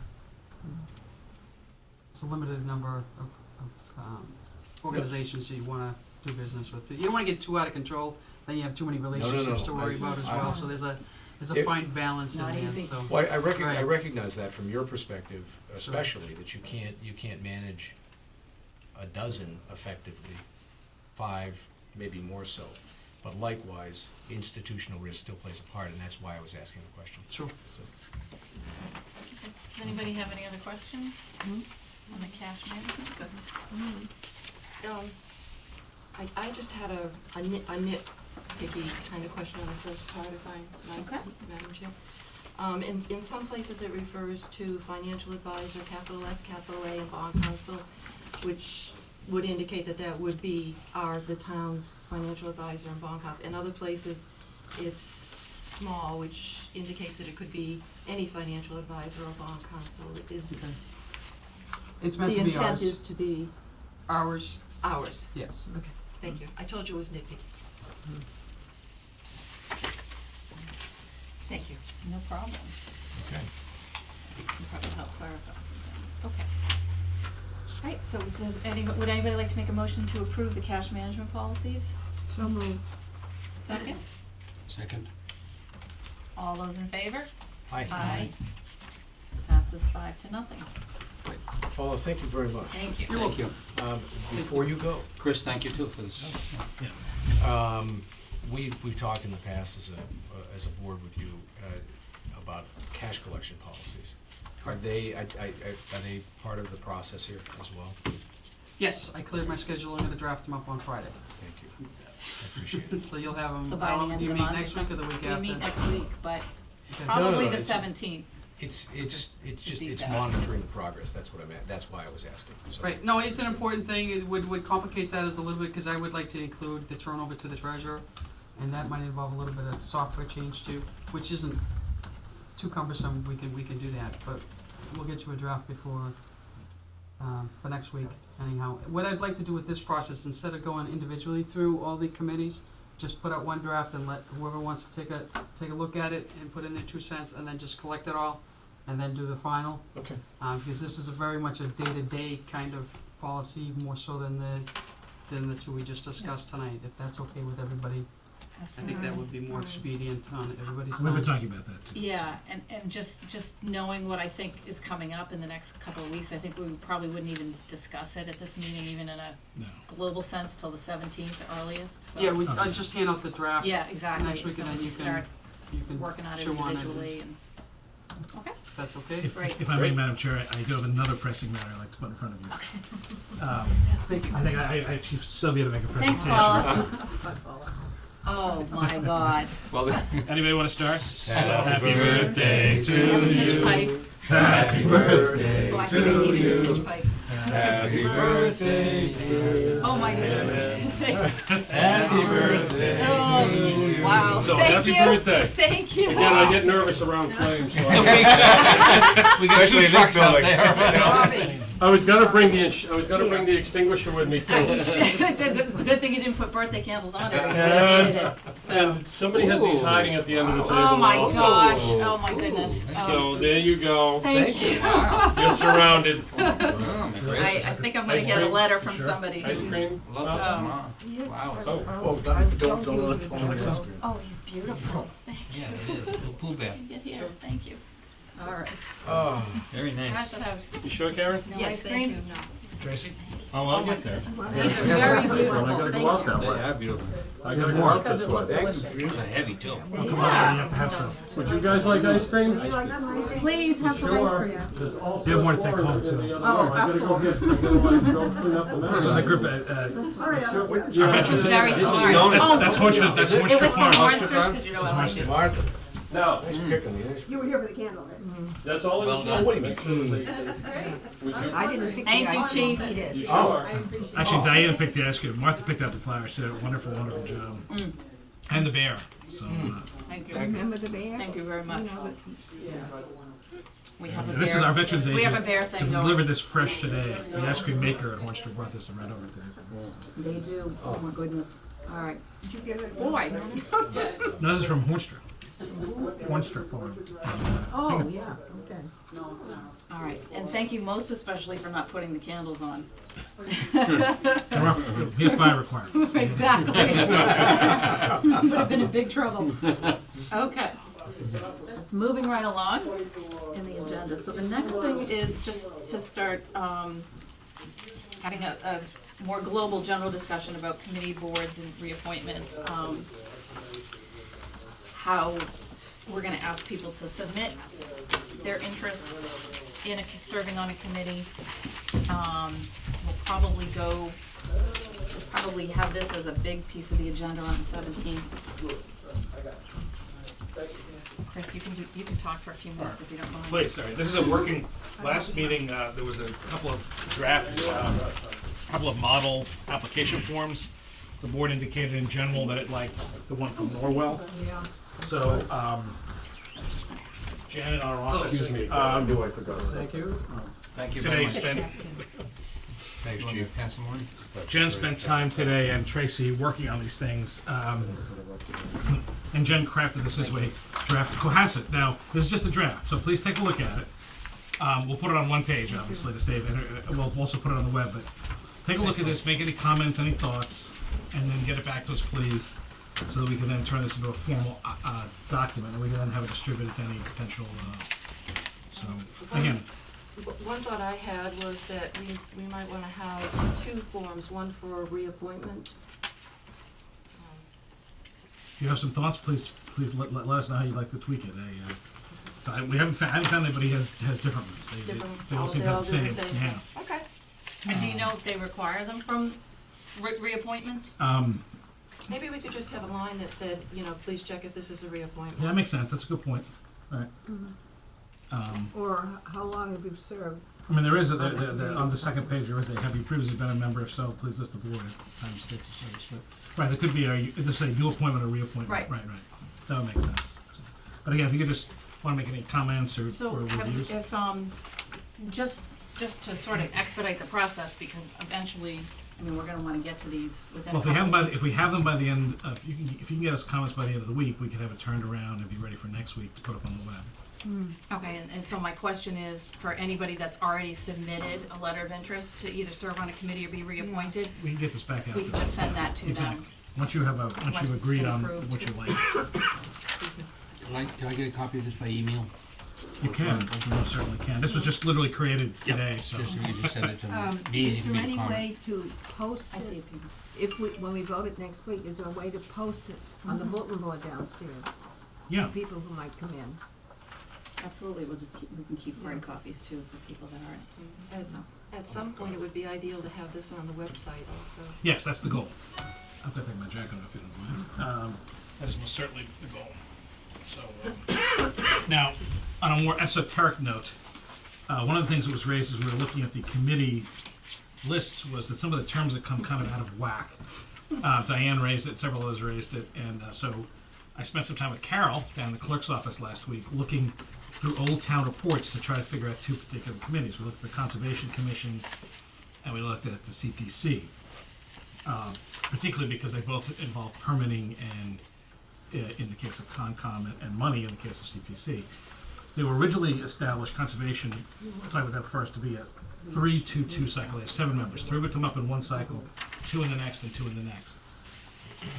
It's a limited number of organizations you want to do business with. You don't want to get too out of control, then you have too many relationships to worry about as I- well. So there's a If- fine balance It's in not there. easy. So Well, I Right. recognize that from your perspective, especially, that you can't manage a dozen effectively, 5, maybe more so. But likewise, institutional risk still plays a part, and that's why I was asking the question. sure. Does anybody have any other questions on the cash management? Go ahead. I just had a nitpicky kind of question on the first part, if I might, Okay. Madam Chair. In some places it refers to financial advisor, capital F, capital A, and bond counsel, which would indicate that would be the town's financial advisor and bond counsel. In other places, it's small, which indicates that it could be any financial advisor or bond counsel. It's meant The to be intent ours. is to be Ours, ours. yes. Okay, thank you. I told you it was nitpicky. Thank you. No problem. Okay. You probably help clarify some things. Okay. All right, so would anybody like to make a motion to approve the cash management policies? So moved. Second? Second? All those in favor? Hi. Passes 5-0. Paula, thank you very much. Thank you. Thank you. Before you go, Chris, thank you too for this. we've talked in the past as a board with you about cash collection policies. Are they part of the process here as well? Yes, I cleared my schedule. I'm going to draft them up on Friday. Thank you. I appreciate it. So you'll have them. So by the end of You the meet month? next week or the week We after? meet next week, but Okay. probably the it's- 17th. It's just, Be it's fast. monitoring the progress, that's what I meant, that's why I was asking. So- Right, no, it's an important thing. It would complicate that as a little bit, because I would like to include the turnover to the treasurer, and that might involve a little bit of software change too, which isn't too cumbersome. We can do that, but we'll get you a draft before, for next week anyhow. What I'd like to do with this process, instead of going individually through all the committees, just put out one draft and let whoever wants to take a look at it and put in their 2 cents, and then just collect it all, and then do the final. Okay. Because this is very much a day-to-day kind of policy, more so than the two we just discussed tonight, if that's okay with everybody. I think that would be more expedient on everybody's We've been side. talking about that too. Yeah, and just knowing what I think is coming up in the next couple of weeks, I think we probably wouldn't even discuss it at this meeting, even in a No. global sense, till the 17th earliest, so. Yeah, I just hand out the draft Yeah, exactly. next week, and then we you start can working on it chew on it. individually and, okay, If that's okay? Great. If I may, Madam Chair, I do have another pressing matter I'd like to put in front of you. Thank you. I think I Chief Sylvia to make a thanks, presentation. Paula. Oh, my God. Well, Anybody want to start? Happy birthday Pitch pipe. Happy birthday Oh, I think I needed a pitch pipe. Happy birthday to Oh, my goodness. Happy birthday Oh, to you. wow. So, Thank happy you. birthday. Thank you. Again, I get nervous around flames, so We got two trucks out there. I was gonna bring the extinguisher with me too. It's a good thing you didn't put birthday candles on it, or you would have hated it, so. And somebody had these hiding at the end of the table Oh, my also. gosh, oh, my goodness. So there you go. Thank you. You're surrounded. I think I'm gonna get a letter from somebody. Ice cream? Love Huh? that smile. Yes, Wow. but Oh, don't use Oh, he's beautiful. Yeah, it is. Little Pooh Bear. Get here, thank you. All right. Oh. Very nice. Pass it out. You sure, Karen? No Yes, ice thank cream? you, no. Tracy? Oh, I'll get there. These are very beautiful, gotta thank go out you. that They way. are beautiful. I gotta go out Because this it looked way. delicious. They're heavy too. Oh, come on, you have to have some. Would you guys like ice cream? Please have some ice cream. There's also You have more to take home, orange too. in the other Oh, room. I gotta go get, I gotta go clean up the mess. This is a group, This was very This is smart. donuts. Oh, that's Hornchurch, that's it Hornchurch was from Farm. Hornchurch, because you know I like it. Now, You were here for the candle, right? that's all Well it done. was. I didn't pick the Thank you, ice cream, Chief. he did. You sure? Actually, Diana picked the ice cream. Martha picked out the flowers. She did a wonderful, wonderful job. And the bear. So Thank you. Remember the bear? Thank you very much. You know, We have a this is our bear. veterans agent. We have a bear thing They going. delivered this fresh today. The ice cream maker at Hornchurch brought this right over today. They do, oh my goodness. All right. Did you get it? Boy. No, this is from Hornchurch. Hornchurch Farm. Oh, yeah, okay. All right, and thank you most especially for not putting the candles on. We have fire requirements. Exactly. Would have been in big trouble. Okay. Moving right along in the agenda. So the next thing is just to start having a more global general discussion about committee boards and reappointments. How we're gonna ask people to submit their interest in serving on a committee. We'll probably have this as a big piece of the agenda on the 17th. Chris, you can talk for a few minutes if you don't mind. Please, sorry. This is a working, last meeting, there was a couple of draft, couple of model application forms. The board indicated in general that it liked the one from Norwell. Yeah. So, Janet, our office, Excuse me, I forgot. Thank you. Thank you very today much. spent, Thanks, You want me Chief. to pass them on? Jen spent time today and Tracy working on these things. And Jen crafted this into a draft Cohasset. Now, this is just a draft, so please take a look at it. We'll put it on one page, obviously, to save it. We'll also put it on the web, but take a look at this, make any comments, any thoughts, and then get it back to us, please, so that we can then turn this into a formal document, and we can then have it distributed to any potential, so, again, One thought I had was that we might want to have two forms, one for reappointment. if you have some thoughts, please let us know how you'd like to tweak it. We haven't found anybody has different ones. They all seem to have the do same, yeah. Okay. And do you know if they require them from reappointments? Maybe we could just have a line that said, please check if this is a reappointment. Yeah, that makes sense, that's a good point. All right. Or how long have you served? I mean, there is, on the second page, there is a, have you previously been a member? If so, please list the board at times, dates of service. But, right, it could be just say new appointment or reappointment. Right. Right. That would make sense. So, but again, if you could just want to make any comments or So reviews. just to sort of expedite the process, because eventually, I mean, we're gonna wanna get to these within a Well, couple of if weeks. we have them by the end, if you can get us comments by the end of the week, we can have it turned around and be ready for next week to put up on the web. Okay, and so my question is, for anybody that's already submitted a letter of interest to either serve on a committee or be reappointed, We can get this back out. we can just send that to them. Exactly. Once you've it's agreed been on approved. what you like, Can I get a copy of this by email? you can, you most certainly can. This was just literally created today, so. Just so you just send it to me. Be easy Is for there me to any comment. way to post I see it? it. When we vote it next week, is there a way to post it on the bulletin board downstairs? Yeah, For people who might come in. Absolutely, we can keep hard copies too for people that aren't. At some point, it would be ideal to have this on the website also. yes, that's the goal. I'm gonna take my jacket off if you don't mind. That is most certainly the goal. So, now, on a more esoteric note, one of the things that was raised as we were looking at the committee lists was that some of the terms that come kind of out of whack. Diane raised it, several others raised it, and so I spent some time with Carol down in the clerk's office last week looking through old town reports to try to figure out two particular committees. We looked at the Conservation Commission and we looked at the CPC, particularly because they both involve permitting and, in the case of Concom, and money in the case of CPC. They were originally established, Conservation, we'll talk about that first, to be a 3-2-2 cycle. They have 7 members. 3 would come up in one cycle, 2 in the next, and 2 in the next.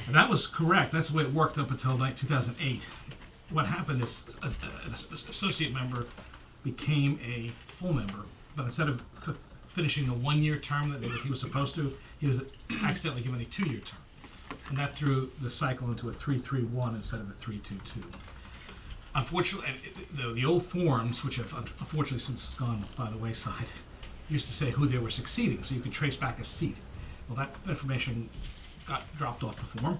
And that was correct. That's the way it worked up until 2008. What happened is an associate member became a full member, but instead of finishing the 1-year term that he was supposed to, he was accidentally given a 2-year term. And that threw the cycle into a 3-3-1 instead of a 3-2-2. Unfortunately, the old forms, which have unfortunately since gone by the wayside, used to say who they were succeeding, so you could trace back a seat. Well, that information got dropped off the form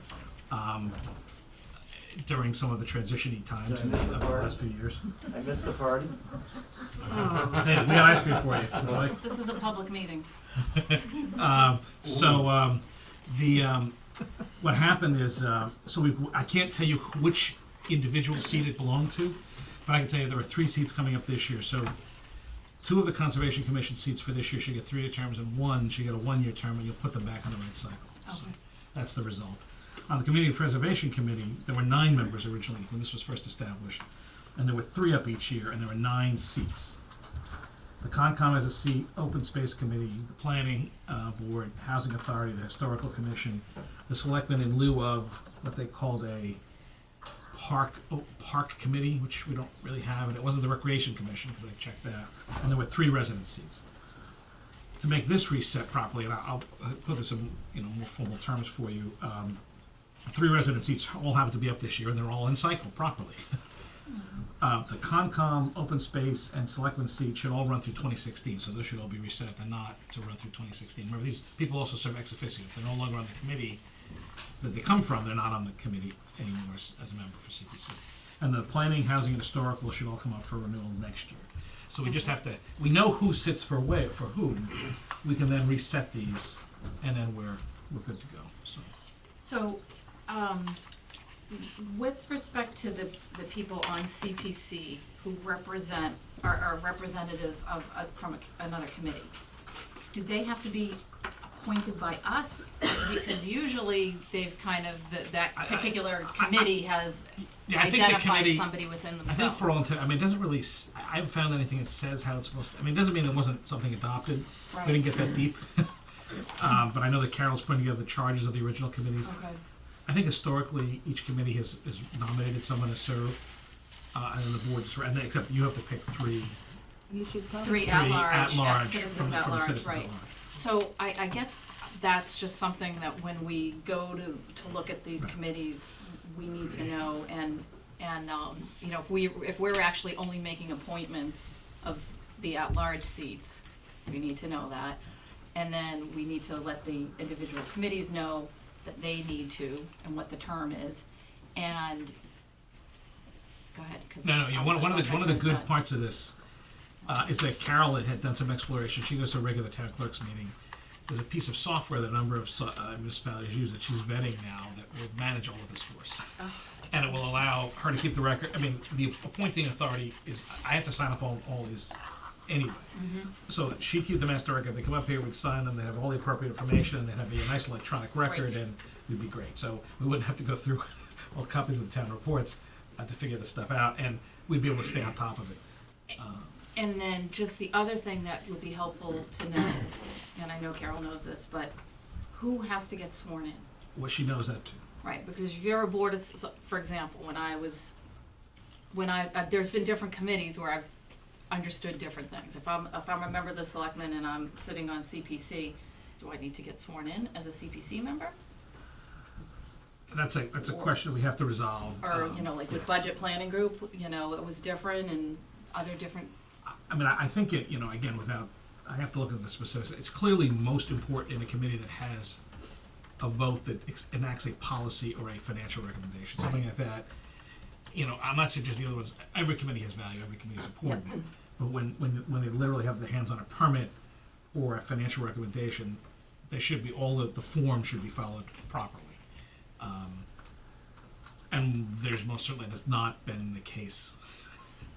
during some of the transition-y times in the last few years. I missed the party. Hey, we got ice cream for you. Boy. This is a public meeting. What happened is, I can't tell you which individual seat it belonged to, but I can tell you there were 3 seats coming up this year. So 2 of the Conservation Commission seats for this year should get 3-year terms, and 1 should get a 1-year term, and you'll put them back on the right cycle. So Okay. that's the result. On the Community Preservation Committee, there were 9 members originally when this was first established, and there were 3 up each year, and there were 9 seats. The Concom has a seat, Open Space Committee, the Planning Board, Housing Authority, the Historical Commission, the Selectmen in lieu of what they called a park committee, which we don't really have, and it wasn't the Recreation Commission because I checked that. And there were 3 resident seats. To make this reset properly, and I'll put this in more formal terms for you. 3 resident seats all happen to be up this year, and they're all in cycle properly. The Concom, Open Space, and Selectmen seats should all run through 2016, so those should all be reset at the knot to run through 2016. Remember, these people also serve ex officio. If they're no longer on the committee that they come from, they're not on the committee anymore as a member for CPC. And the Planning, Housing, and Historical should all come up for renewal next year. So we just have to, we know who sits for whom. We can then reset these, and then we're good to go. So, with respect to the people on CPC who are representatives from another committee, do they have to be appointed by us? Because usually they've kind of, that particular committee has Yeah, I think the identified committee, somebody within themselves. I think for all intent, it doesn't really, I haven't found anything that says how it's supposed to, it doesn't mean it wasn't something adopted. Right. We didn't get that deep. But I know that Carol's putting together the charges of the original committees. Okay. I think historically, each committee has nominated someone to serve, and then the board just, and except you have to pick 3. You should probably. 3 at large, from citizens the at large, citizens at right. large. So I guess that's just something that when we go to look at these Right. committees, we need to know, and if we're actually only making appointments of the at-large seats, we need to know that. And then we need to let the individual committees know that they need to, and what the term is, and, go ahead, 'cause No, one of the good but- parts of this is that Carol had done some exploration. She goes to a regular town clerk's meeting. There's a piece of software that a number of municipalities use that she's vetting now that will manage all of this for us. Oh, And it will allow her to keep the record. The appointing authority is, I have to sign off on all these anyway. mhm. So she'd keep the master record. They come up here, we'd sign them, they have all the appropriate information, and they'd have a nice electronic record, Right. and we'd be great. So we wouldn't have to go through all copies of the town reports to figure this stuff out, and we'd be able to stay on top of it. And then just the other thing that would be helpful to know, and I know Carol knows this, but who has to get sworn in? Well, she knows that too. Right, because if you're a board, for example, there's been different committees where I've understood different things. If I'm a member of the Selectmen and I'm sitting on CPC, do I need to get sworn in as a CPC member? That's a question we have to resolve. Or, like with yes. budget planning group, it was different and other different, I mean, I think it, again, I have to look at the specifics. It's clearly most important in a committee that has a vote that enacts a policy or a financial recommendation, something like that. I'm not suggesting the other ones, every committee has value, every committee is important. But when they literally have their hands on a permit or a financial recommendation, they should be, all the forms should be followed properly. And there's most certainly has not been the case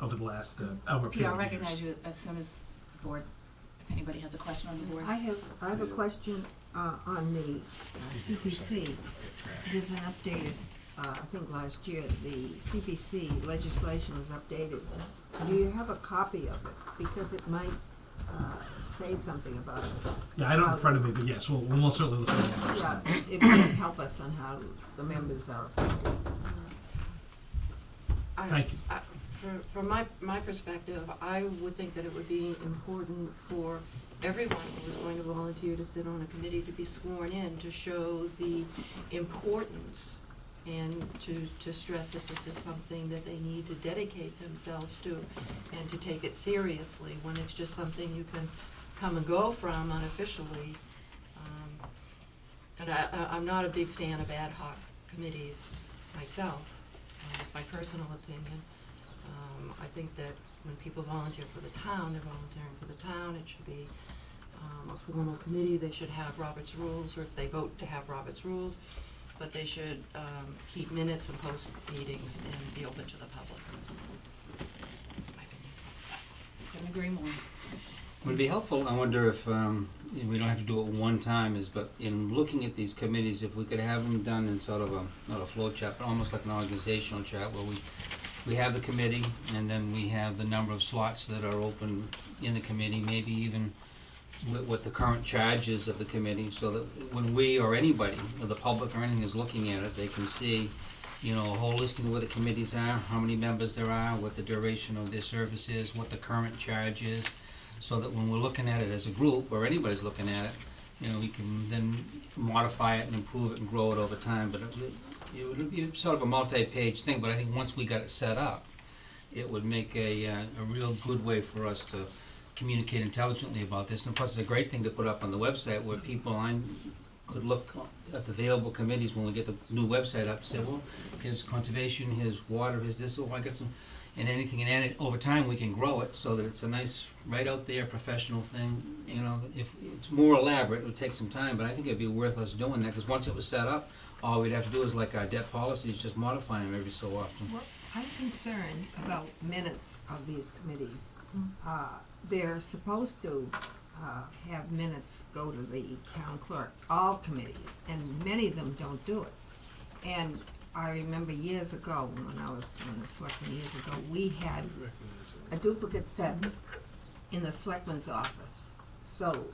over the last, over a period I'll of years. recognize you as soon as the board, if anybody has a question on the board. I have a question on the CPC. There's an updated, I think last year, the CPC legislation was updated. Do you have a copy of it? Because it might say something about it. Yeah, I don't in front of me, but yes, we'll most certainly look at it. Yeah, it might help us on how the members are affected. Thank you. From my perspective, I would think that it would be important for everyone who is going to volunteer to sit on a committee to be sworn in, to show the importance and to stress that this is something that they need to dedicate themselves to and to take it seriously when it's just something you can come and go from unofficially. And I'm not a big fan of ad hoc committees myself. That's my personal opinion. I think that when people volunteer for the town, they're volunteering for the town. It should be a formal committee. They should have Robert's rules, or if they vote to have Robert's rules, but they should keep minutes and post meetings and be open to the public. My opinion. Couldn't agree more. Would it be helpful, I wonder if, we don't have to do it one time, but in looking at these committees, if we could have them done in sort of not a flow chart, but almost like an organizational chart where we have the committee and then we have the number of slots that are open in the committee, maybe even what the current charge is of the committee, so that when we or anybody, or the public or anything is looking at it, they can see, a whole listing of where the committees are, how many members there are, what the duration of their service is, what the current charge is, so that when we're looking at it as a group, or anybody's looking at it, we can then modify it and improve it and grow it over time. But it would be sort of a multi-page thing, but I think once we got it set up, it would make a real good way for us to communicate intelligently about this. And plus, it's a great thing to put up on the website where people could look at the available committees when we get the new website up and say, well, here's conservation, here's water, here's this, I got some, and anything, and then over time we can grow it so that it's a nice, right out there, professional thing. If it's more elaborate, it would take some time, but I think it'd be worth us doing that, because once it was set up, all we'd have to do is, like our debt policies, just modify them every so often. Well, I'm concerned about minutes of these committees. They're supposed to have minutes go to the town clerk, all committees, and many of them don't do it. And I remember years ago, when I was on the selectmen years ago, we had a duplicate set in the selectman's office. So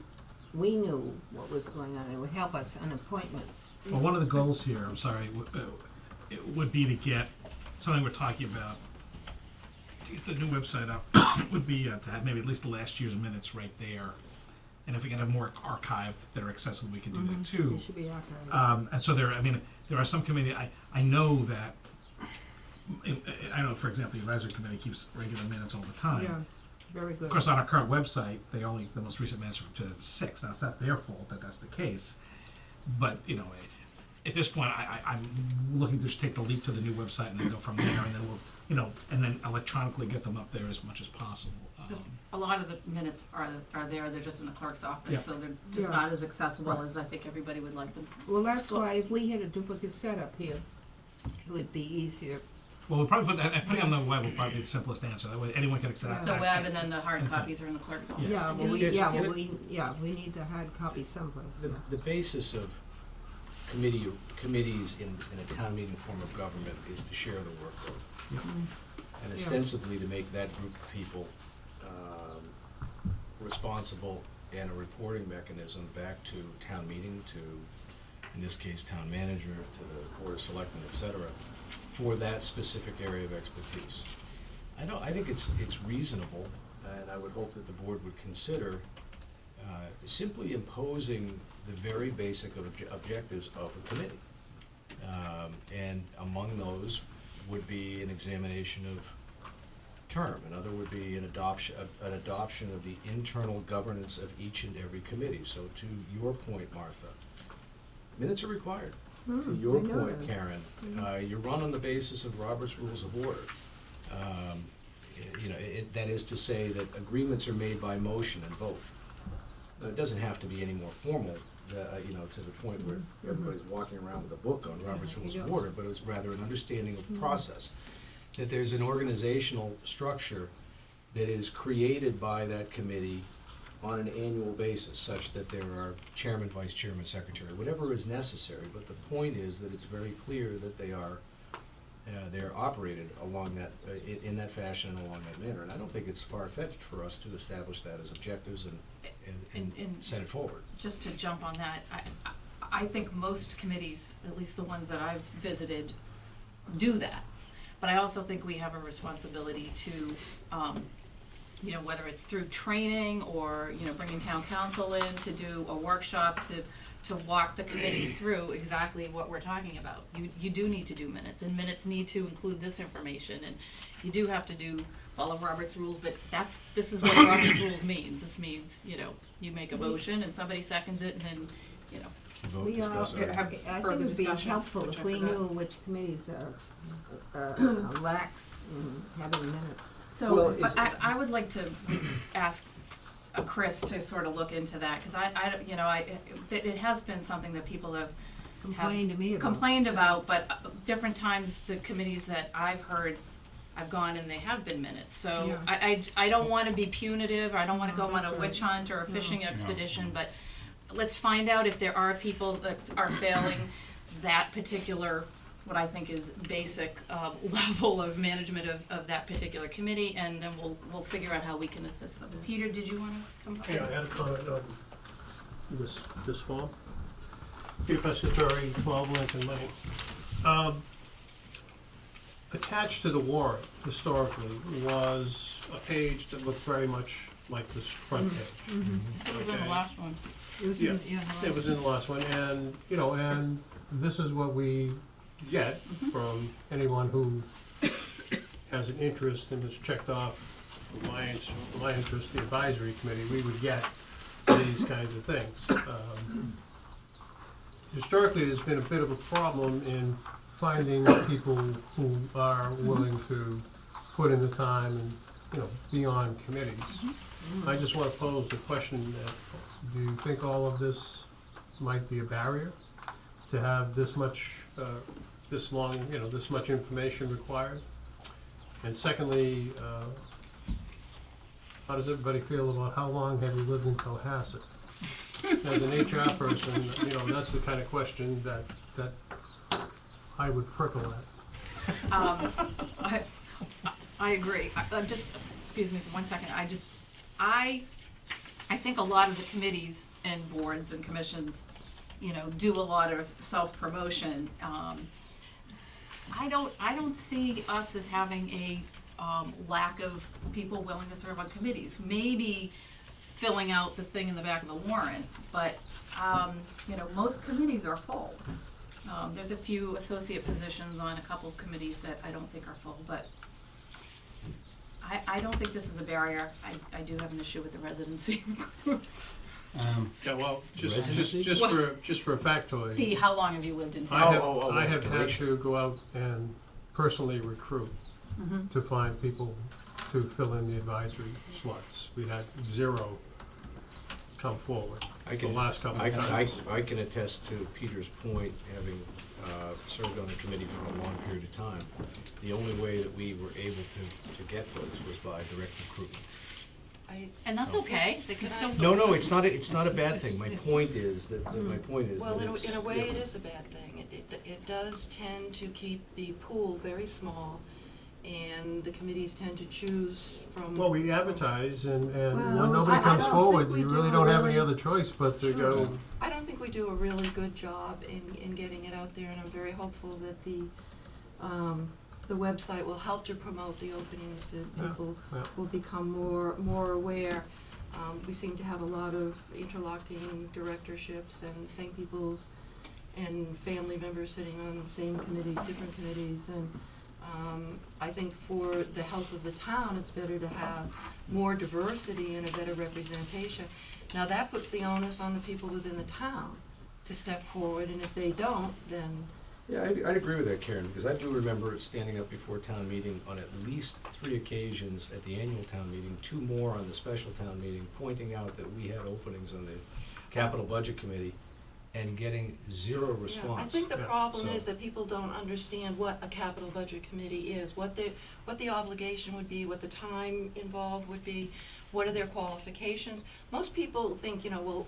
we knew what was going on. It would help us on appointments. Well, one of the goals here, I'm sorry, it would be to get something we're talking about, to get the new website up, would be to have maybe at least the last year's minutes right there. And if we can have more archived that are accessible, we can do that too. It should be archived. And so there are some committee, I know that, I know, for example, the advisory committee keeps regular minutes all the time. Yeah, very good. Of course, on our current website, the most recent minutes are from 2006. Now, it's not their fault that that's the case, but, at this point, I'm looking to just take the leap to the new website and then go from there, and then we'll, and then electronically get them up there as much as possible. A lot of the minutes are there, they're just in the clerk's office, Yeah. so they're just Yeah. not as accessible Right. as I think everybody would like them. Well, that's why if we had a duplicate setup here, it would be easier. Well, we'll probably put that, putting on the web will probably be the simplest answer. That way, anyone can access The that. web and then the hard Anytime. copies are in the clerk's office. Yes. Yeah, well, Yes. we need the hard copy someplace. The, yeah. the basis of committees in a town meeting form of government is to share the workload. And Yeah. ostensibly to make that group of people responsible and a reporting mechanism back to town meeting, to in this case, town manager, to the board of selectmen, et cetera, for that specific area of expertise. I think it's reasonable, and I would hope that the board would consider simply imposing the very basic objectives of a committee. And among those would be an examination of term. Another would be an adoption of the internal governance of each and every committee. So to your point, Martha, minutes are required. To your I know point, that. Karen, you run on the basis of Robert's Rules of Order. That is to say that agreements are made by motion and vote. Now, it doesn't have to be any more formal, to the point where everybody's walking around with a book on Robert's Rules of Order, but it's rather an understanding of the process. That there's an organizational structure that is created by that committee on an annual basis, such that there are chairman, vice chairman, secretary, whatever is necessary. But the point is that it's very clear that they're operated along that, in that fashion and along that manner. And I don't think it's far-fetched for us to establish that as objectives and send it forward. Just to jump on that, I think most committees, at least the ones that I've visited, do that. But I also think we have a responsibility to, whether it's through training or, bringing town council in to do a workshop to walk the committees through exactly what we're talking about. You do need to do minutes, and minutes need to include this information, and you do have to follow Robert's rules, but this is what Robert's rules means. This means, you make a motion and somebody seconds it, and then, Vote, We all, discuss, have I think further it'd be discussion, helpful which if I we forgot. knew which committees are lax in having minutes. So, Well, but is- I would like to ask Chris to sort of look into that, because it has been something that people have Complained to me about. complained about, but different times, the committees that I've heard, I've gone and they have been minutes. So Yeah. I don't want to be punitive, I don't want to No, go on a that's witch right. hunt or a No. fishing expedition, but let's find out if there are people that are failing that particular, what I think is basic level of management of that particular committee, and then we'll figure out how we can assist them. Peter, did you want to come up? Yeah, I had a comment on this form. Peter Pescatore, 12 Lincoln Lane. Attached to the warrant historically was a page that looked very much like this front page. It was in the Okay. last one. It was Yeah, in- the it was in the last one, and, and this is what we get from anyone who has an interest and has checked off my interest, the advisory committee, we would get these kinds of things. Historically, there's been a bit of a problem in finding people who are willing to put in the time and, be on committees. I just want to pose the question that, do you think all of this might be a barrier to have this much, this long, this much information required? And secondly, how does everybody feel about how long have you lived in Cohasset? As an HR person, that's the kind of question that I would prickle at. I agree. Just, excuse me for 1 second. I think a lot of the committees and boards and commissions, do a lot of self-promotion. I don't see us as having a lack of people willing to serve on committees. Maybe filling out the thing in the back of the warrant, but, most committees are full. There's a few associate positions on a couple of committees that I don't think are full, but I don't think this is a barrier. I do have an issue with the residency. Yeah, well, Residency? just for a factoid, How long have you lived in I town? have, I have had duration. to go out and personally recruit to find people to fill in the advisory slots. We had 0 come forward the last couple of times. I can attest to Peter's point, having served on the committee for a long period of time. The only way that we were able to get folks was by direct recruitment. And that's okay. They can still. No, it's not a bad thing. My point is that, Well, it's. in a way, it is a bad thing. It does tend to keep the pool very small, and the committees tend to choose from. Well, we advertise, and Well, when nobody I comes don't forward, think we you do really don't have any really. other choice but to go. I don't think we do a really good job in getting it out there, and I'm very hopeful that the website will help to promote the openings, and Yeah, people yeah. will become more aware. We seem to have a lot of interlocking directorships and same people's and family members sitting on the same committee, different committees, and I think for the health of the town, it's better to have more diversity and a better representation. Now, that puts the onus on the people within the town to step forward, and if they don't, then Yeah, I'd agree with that, Karen, because I do remember standing up before town meeting on at least 3 occasions at the annual town meeting, 2 more on the special town meeting, pointing out that we had openings on the capital budget committee and getting 0 response. yeah, I think the Yeah. problem So- is that people don't understand what a capital budget committee is, what the obligation would be, what the time involved would be, what are their qualifications. Most people think, well,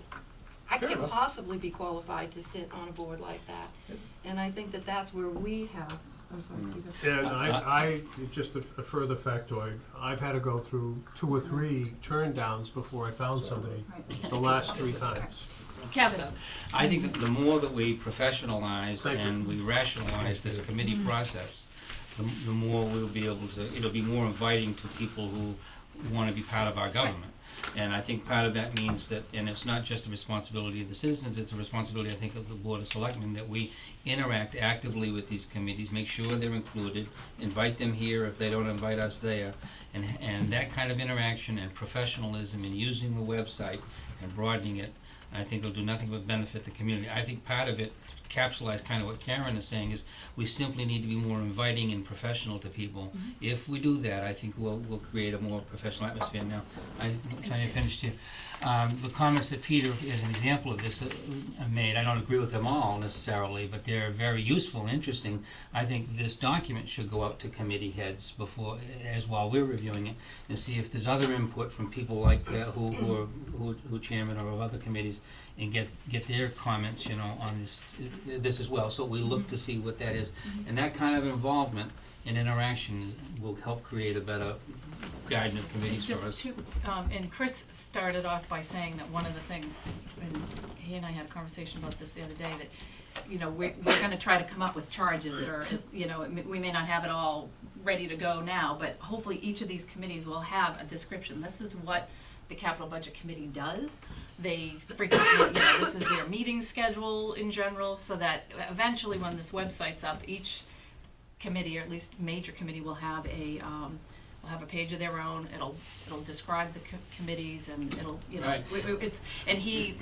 I Fair can't enough. possibly be qualified to sit on a board like that. Yep. And I think that that's where we have, I'm sorry, Peter. And just a further factoid, I've had to go through 2 or 3 turn downs before I found somebody, Right. the last 3 times. Kevin, I think that the more that we professionalize Thank you. and we rationalize this committee process, the more we'll be able to, it'll be more inviting to people who want to be part of our government. And I think part of that means that, and it's not just a responsibility of the citizens, it's a responsibility, I think, of the Board of Selectmen, that we interact actively with these committees, make sure they're included, invite them here if they don't invite us there. And that kind of interaction and professionalism in using the website and broadening it, I think will do nothing but benefit the community. I think part of it, to capsulize kind of what Karen is saying, is we simply need to be more inviting and professional to people. If we do that, I think we'll create a more professional atmosphere. Now, I'm trying to finish here. The comments that Peter, as an example of this, made, I don't agree with them all necessarily, but they're very useful and interesting. I think this document should go out to committee heads before, as while we're reviewing it, and see if there's other input from people like who chairman or of other committees, and get their comments, on this as well. So we look to see what that is, and that kind of involvement and interaction will help create a better guidance of committees for just us. and Chris started off by saying that one of the things, and he and I had a conversation about this the other day, that, we're gonna try to come up with charges, or, we may not have it all ready to go now, but hopefully each of these committees will have a description. This is what the capital budget committee does. They frequently, this is their meeting schedule in general, so that eventually when this website's up, each committee, or at least major committee, will have a page of their own. It'll describe the committees, and it'll, Right. it's, and he,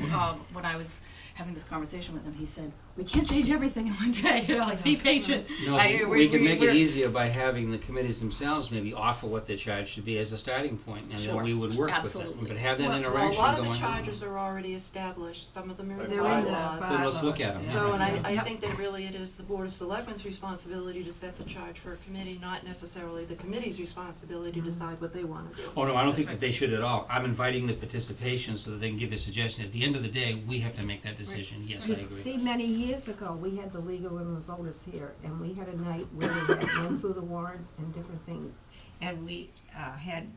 when I was having this conversation with him, he said, we can't change everything in one day, like, be patient. No, we can make it easier by having the committees themselves maybe offer what their charge should be as a starting point, and then Sure. we would work with Absolutely. it. But have that Well, interaction going a lot on. of the charges are already established, some of them are in the They're in the bylaws. So let's look at them. So, and I Yep. think that really it is the Board of Selectmen's responsibility to set the charge for a committee, not necessarily the committee's responsibility to decide what they wanna do. Oh, no, I don't think that they should at all. I'm inviting the participation so that they can give their suggestion. At the end of the day, we have to make that decision. Yes, I agree. See, many years ago, we had the League of Women Voters here, and we had a night where we had went through the warrants and different things, and we had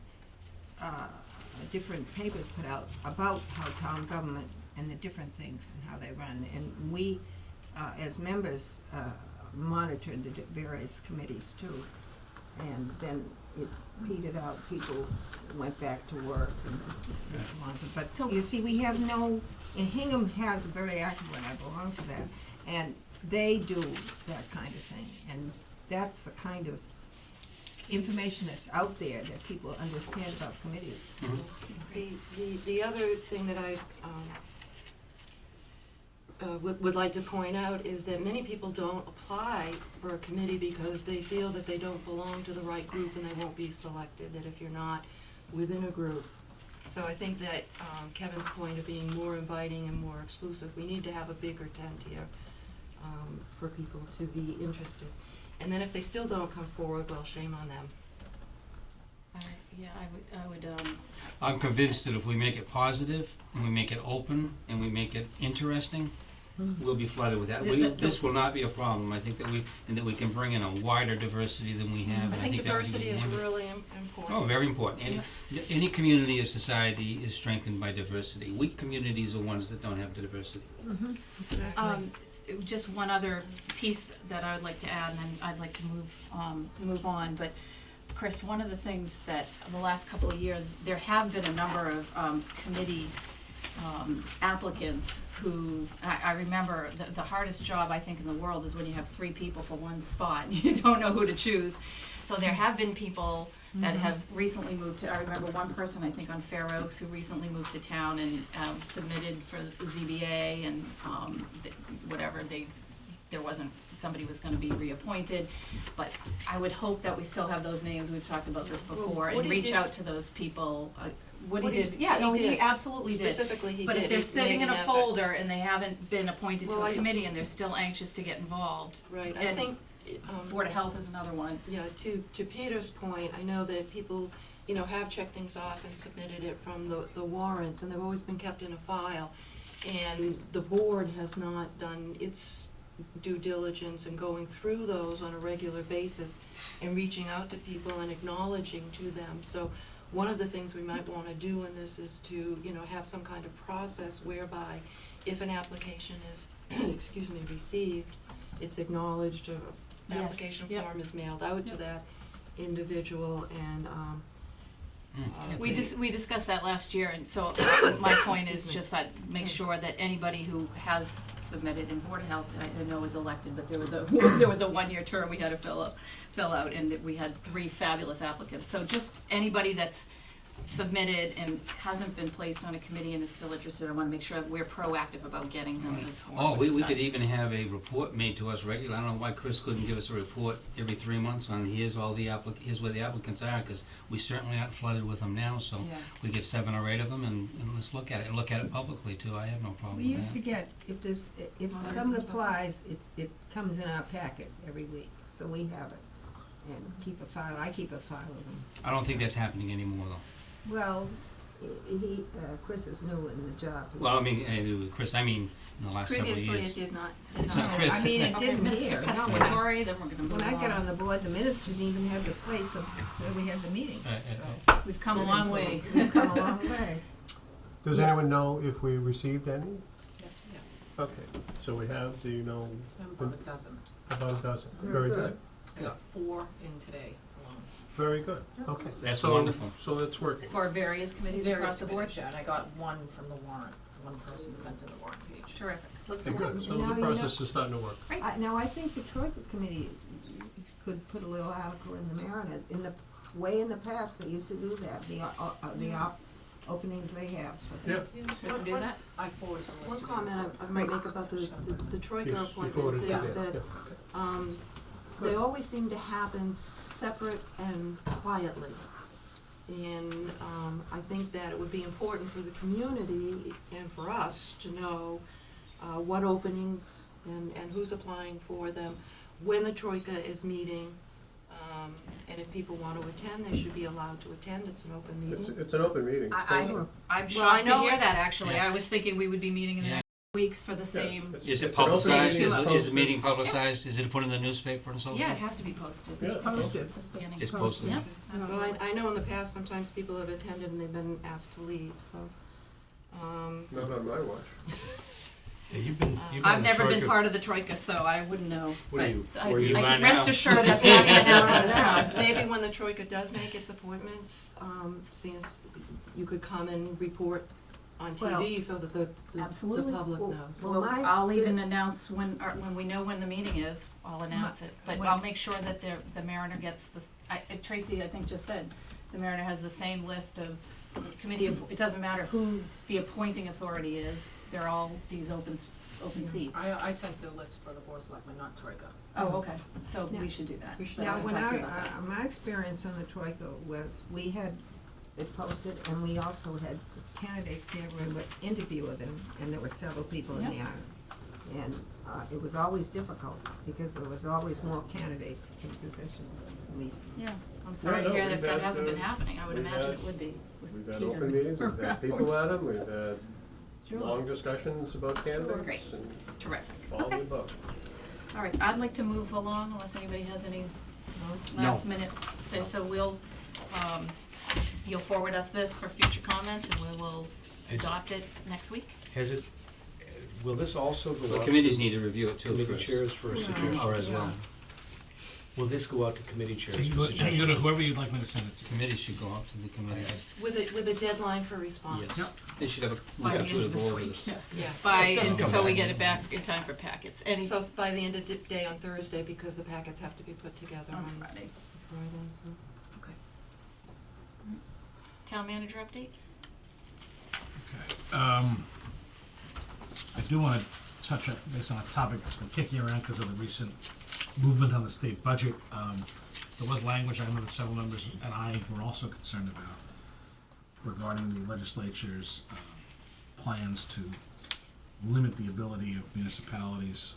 different papers put out about how town government and the different things and how they run, and we, as members, monitored the various committees too, and then it petered out, people went back to work and so on. But you see, we have no, and Hingham has a very active one, I belong to that, and they do that kind of thing, and that's the kind of information that's out there that people understand about committees. The other thing that I would like to point out is that many people don't apply for a committee because they feel that they don't belong to the right group and they won't be selected, that if you're not within a group. So I think that Kevin's point of being more inviting and more exclusive, we need to have a bigger tent here for people to be interested. And then if they still don't come forward, well, shame on them. Yeah, I would, I'm convinced that if we make it positive, and we make it open, and we make it interesting, we'll be flooded with that. This will not be a problem. I think that we can bring in a wider diversity than we have. I and think that would be diversity is wonderful. really important. Oh, very important. Any community or society is strengthened by diversity. Weak communities are ones that don't have the diversity. Just one other piece that I would like to add, and then I'd like to move on, but Chris, one of the things that the last couple of years, there have been a number of committee applicants who, I remember the hardest job I think in the world is when you have 3 people for one spot and you don't know who to choose. So there have been people that have recently moved to, I remember one person I think on Fair Oaks who recently moved to town and submitted for the ZBA and whatever, there wasn't, somebody was gonna be reappointed, but I would hope that we still have those names, we've talked about this before, and Woody reach did- out to those people. Woody Woody's- did, yeah, no, he he did. absolutely did. Specifically, he did. But if they're He sitting made in an a effort. folder and they haven't been appointed to Well, a I- committee and they're still anxious to get involved. Right, I and think, Board of Health is another one. yeah, to Peter's point, I know that people, have checked things off and submitted it from the warrants, and they've always been kept in a file. And the board has not done its due diligence in going through those on a regular basis and reaching out to people and acknowledging to them. So one of the things we might wanna do in this is to, have some kind of process whereby if an application is, received, it's acknowledged, an Yes, application yep. form is mailed out to Yep. that individual, and, We discussed that last year, and so my point is Excuse me. just that make sure that anybody who has submitted in Board of Health, I know is elected, but there was a, there was a 1-year term we had to fill out, and that we had 3 fabulous applicants. So just anybody that's submitted and hasn't been placed on a committee and is still interested, I wanna make sure that we're proactive about getting them this form. Oh, we could even have a report made to us regularly. I don't know why Chris couldn't give us a report every 3 months on here's where the applicants are, because we certainly aren't flooded with them now, so Yeah. we get 7 or 8 of them and let's look at it, and look at it publicly too. I have no problem We with used to that. get, if someone applies, it comes in our packet every week, so we have it. And keep a file, I keep a file of them. I don't think that's happening anymore though. Well, Chris is new in the job. Well, I mean, Chris, I mean, in the last several years. previously it did not. No, Chris. I mean, it Okay, didn't Mr. here. No, Pescatore, then we're gonna move when I got on on. the board, the minutes didn't even have the place of where we had the meeting. We've come a long way. We've come a long way. Does Yes. anyone know if we received any? Yes, Okay, so we have, do you know, about a dozen. about a dozen? Very Very good. good, I got 4 in today alone. very good, okay. That's So- wonderful. So that's working. For various committees across the board? Yeah, and I got 1 from the warrant, 1 person sent to the warrant page. Terrific. Okay, good, so Now the you process is starting to work. Now, I think the Troika Committee could put a little article in the Mariner. In the past, they used to do that, the openings they have. for the- Yeah, We can do that? I forwarded the list. One to you. comment I might make about the Troika yes, you appointments forwarded is it, that, yeah. they always seem to happen separate and quietly. And, I think that it would be important for the community and for us to know, what openings and who's applying for them, when the Troika is meeting, and if people want to attend, they should be allowed to attend, it's an open meeting. It's an open meeting. It's posted. I'm Well, I shocked to know hear it- that, actually. Yeah. I was thinking we would be meeting in the Yeah. next weeks for the same. Yes, Is it it's an open publicized? meeting, it's Is the posted. meeting publicized? Is it put in the newspaper and so forth? Yeah, it has to be posted. Yeah, It's posted. posted. It's a standing. It's posted. Yeah, Well, absolutely. I know in the past, sometimes people have attended and they've been asked to leave, so, Not on my watch. Yeah, you've been I've on never been Troika- part of the Troika, so I wouldn't know. What are But you- I- were you I on rest now? assured that's not gonna happen this time. maybe when the Troika does make its appointments, seeing as you could come and report on TV so that the Absolutely. public Well, knows. well, my I'll even experience- announce when we know when the meeting is, I'll announce it. But when- I'll make sure that the Mariner gets this, Tracy, I think, just said, the Mariner has the same list of committee, it doesn't matter who the appointing authority is, they're all these open seats. I sent the list for the board of selectmen, not Troika. Oh, okay, so Yeah. we should do that. We should. But Now, I'll when talk to you about that. my experience on the Troika was, we had it posted, and we also had candidates there where we would interview them, and there were several people in Yep. the audience. And it was always difficult, because there was always more candidates in position, at least. Yeah, I'm sorry to no, hear we've that that had, hasn't been happening, I would we've imagine had- it would be. with We've had Peter open meetings, we've had people around. at them, we've had long discussions about candidates Great. and Terrific. all the Okay. above. All right, I'd like to move along unless anybody has any last minute. So we'll, you'll forward us this for future comments and we will Is- adopt it next week? Has it, will this also go The out committees to need to review it too committee first. chairs for a suggestion? Or as well. Will this go out to committee chairs You for go to suggestions? whoever you'd like me to send it to. Committees should go out to the committee. With a deadline for response. Yes. Yep. They should have a, we By the got end to of go this over week, this. yeah. Yeah. By, It doesn't and come so we back. get it back in time for packets. Any, So by the end of the day on Thursday, because the packets have to be put together on on Friday. Friday, so. Okay. Town manager update? Okay. I do want to touch up based on a topic that's been kicking around because of the recent movement on the state budget. There was language I know that several members and I were also concerned about regarding the legislature's plans to limit the ability of municipalities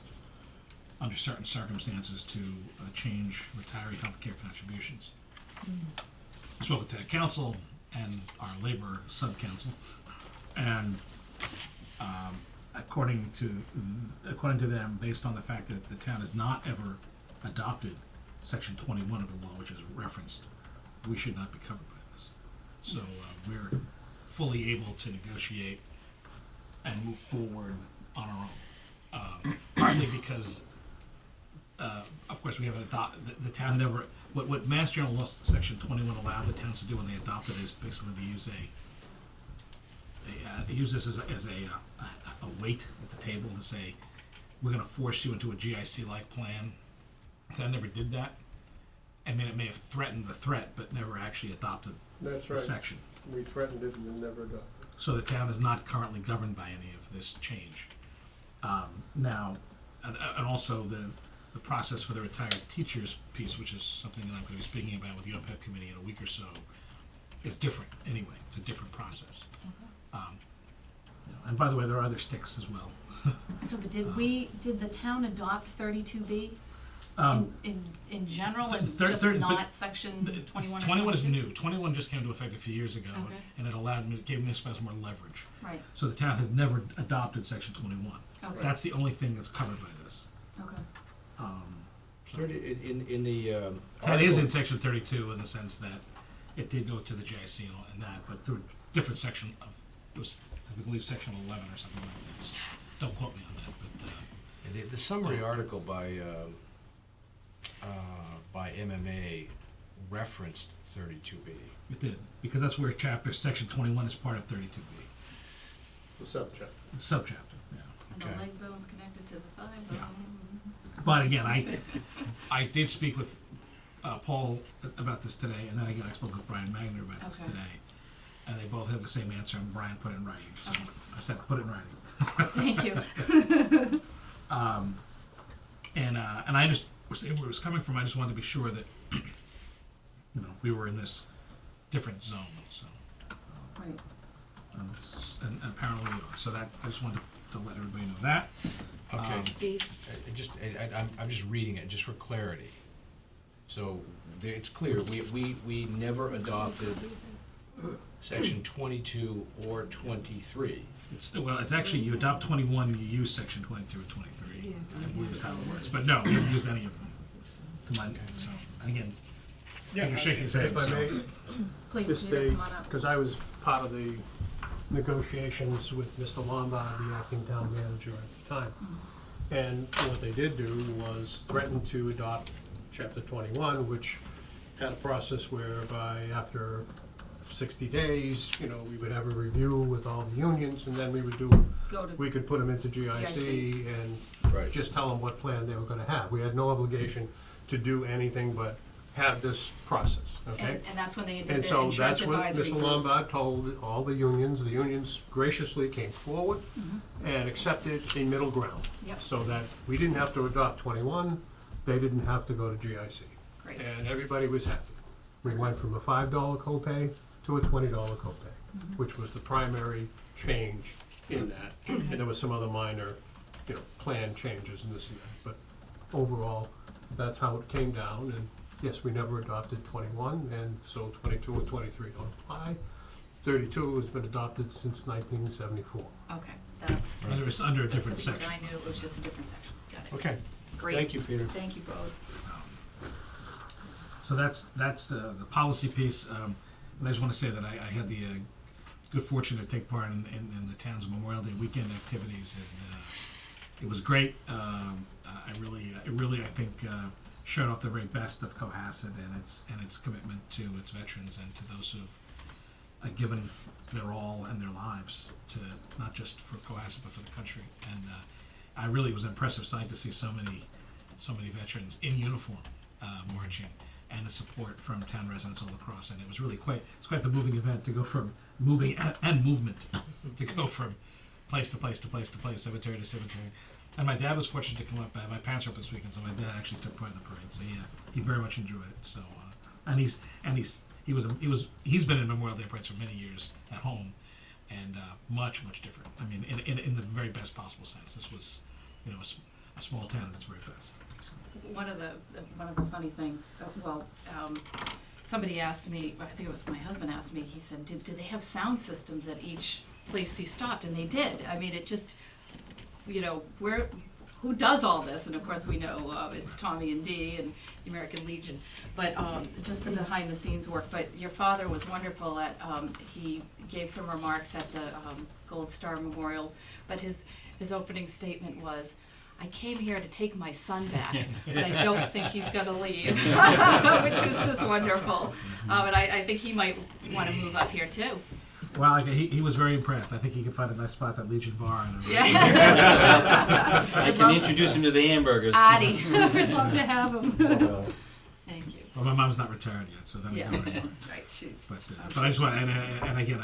under certain circumstances to change retiree health care contributions. I spoke with town council and our labor sub-council, and according to them, based on the fact that the town has not ever adopted Section 21 of the law, which is referenced, we should not be covered by this. So we're fully able to negotiate and move forward on our own. Partly because, of course, we have the town never, what Mass General Law Section 21 allowed the towns to do when they adopted it is basically to use they use this as a weight at the table to say, we're gonna force you into a GIC-like plan. Town never did that. I mean, it may have threatened the threat, but never actually adopted That's the right. section. We threatened it and then never adopted. So the town is not currently governed by any of this change. Now, and also the process for the retired teachers piece, which is something that I'm gonna be speaking about with the OPEB committee in a week or so, is different anyway. It's a different process. And by the way, there are other sticks as well. So but did the town adopt 32B in general and just but not section 21 or 21 is 22? new. 21 just came into effect a few years ago, Okay. and it gave municipalities more leverage. Right, So the town has never adopted Section 21. okay, That's the only thing that's covered by this. okay. In the That is in article- Section 32 in the sense that it did go to the JIC and that, but through a different section of, it was, I believe, Section 11 or something like that. So don't quote me on that, but the summary article by MMA referenced 32B. it did, because that's where Section 21 is part of 32B, The subject. the subchapter, yeah. And the Okay. leg bone's connected to the thigh Yeah. bone. But again, I did speak with Paul about this today, and then again, I spoke with Brian Magner about this Okay. today. And they both had the same answer, and Brian put it in writing, so Okay. I said, put it in writing. Thank you. And I just was where it was coming from. I just wanted to be sure that we were in this different zone. So, Right. and apparently we are. So that I just wanted to let everybody know that. Okay, I'm just reading it, just for clarity. So, it's clear, we never adopted Section 22 or 23. It's actually you adopt 21, you use Section 22 or 23. I believe is how it works. But no, we haven't used any of them to my knowledge. So and again, you're shaking his head. If I so- may, Please, this Peter, day, come on up. because I was part of the negotiations with Mr. Lombard, the acting town manager at the time. And what they did do was threaten to adopt Chapter 21, which had a process whereby after 60 days, we would have a review with all the unions, and then we would Go to, we could put them into GIC and Right. just tell them what plan they were gonna have. We had no obligation to do anything but have this process, okay? and that's when they did And the so insurance that's what advisory Mr. group. Lombard told all the unions graciously came forward Mm-hmm. and accepted a middle ground. Yep. So that we didn't have to adopt 21, they didn't have to go to GIC. Great. And everybody was happy. We went from a $5 copay to a $20 copay, Mm-hmm. which was the primary change in that. And there was some other minor, plan changes and this and that. But overall, that's how it came down. And yes, we never adopted 21, and so 22 and 23 don't apply. 32 has been adopted since 1974. Okay, that's, Under a that's the different reason section. I knew it was just a different section. Got it. Okay, Great. thank you, Peter. Thank you both. So that's the policy piece. And I just want to say that I had the good fortune to take part in the town's Memorial Day weekend activities, and it was great. It really I think showed off the very best of Cohasset and its commitment to its veterans and to those who've given their all and their lives to not just for Cohasset but for the country. And I really was an impressive sight to see so many veterans in uniform marching, and the support from town residents all across. And it was really quite the moving event to go from moving and movement to go from place to place to place to place, cemetery to cemetery. And my dad was fortunate to come up. My parents were up this weekend, so my dad actually took part in the parade. So he very much enjoyed it. So he's been in Memorial Day parades for many years at home, and much different. I mean, in the very best possible sense. This was, a small town that's very fast. So. One of the funny things, somebody asked me, I think it was my husband asked me, he said, do they have sound systems at each place he stopped? And they did. I mean, it just, who does all this? And of course we know it's Tommy and Dee and the American Legion, but just the behind the scenes work. But your father was wonderful at, he gave some remarks at the Gold Star Memorial, but his opening statement was, I came here to take my son back, but I don't think he's gonna leave, which was just wonderful. And I think he might wanna move up here too. Well, he was very impressed. I think he could find a nice spot at Legion Bar. Yeah. I can introduce him to the hamburgers. Addie, we'd love to have him. Thank you. Well, my mom's not retired yet, so that would Yeah, go right on. right, shoot. But I just want, and again,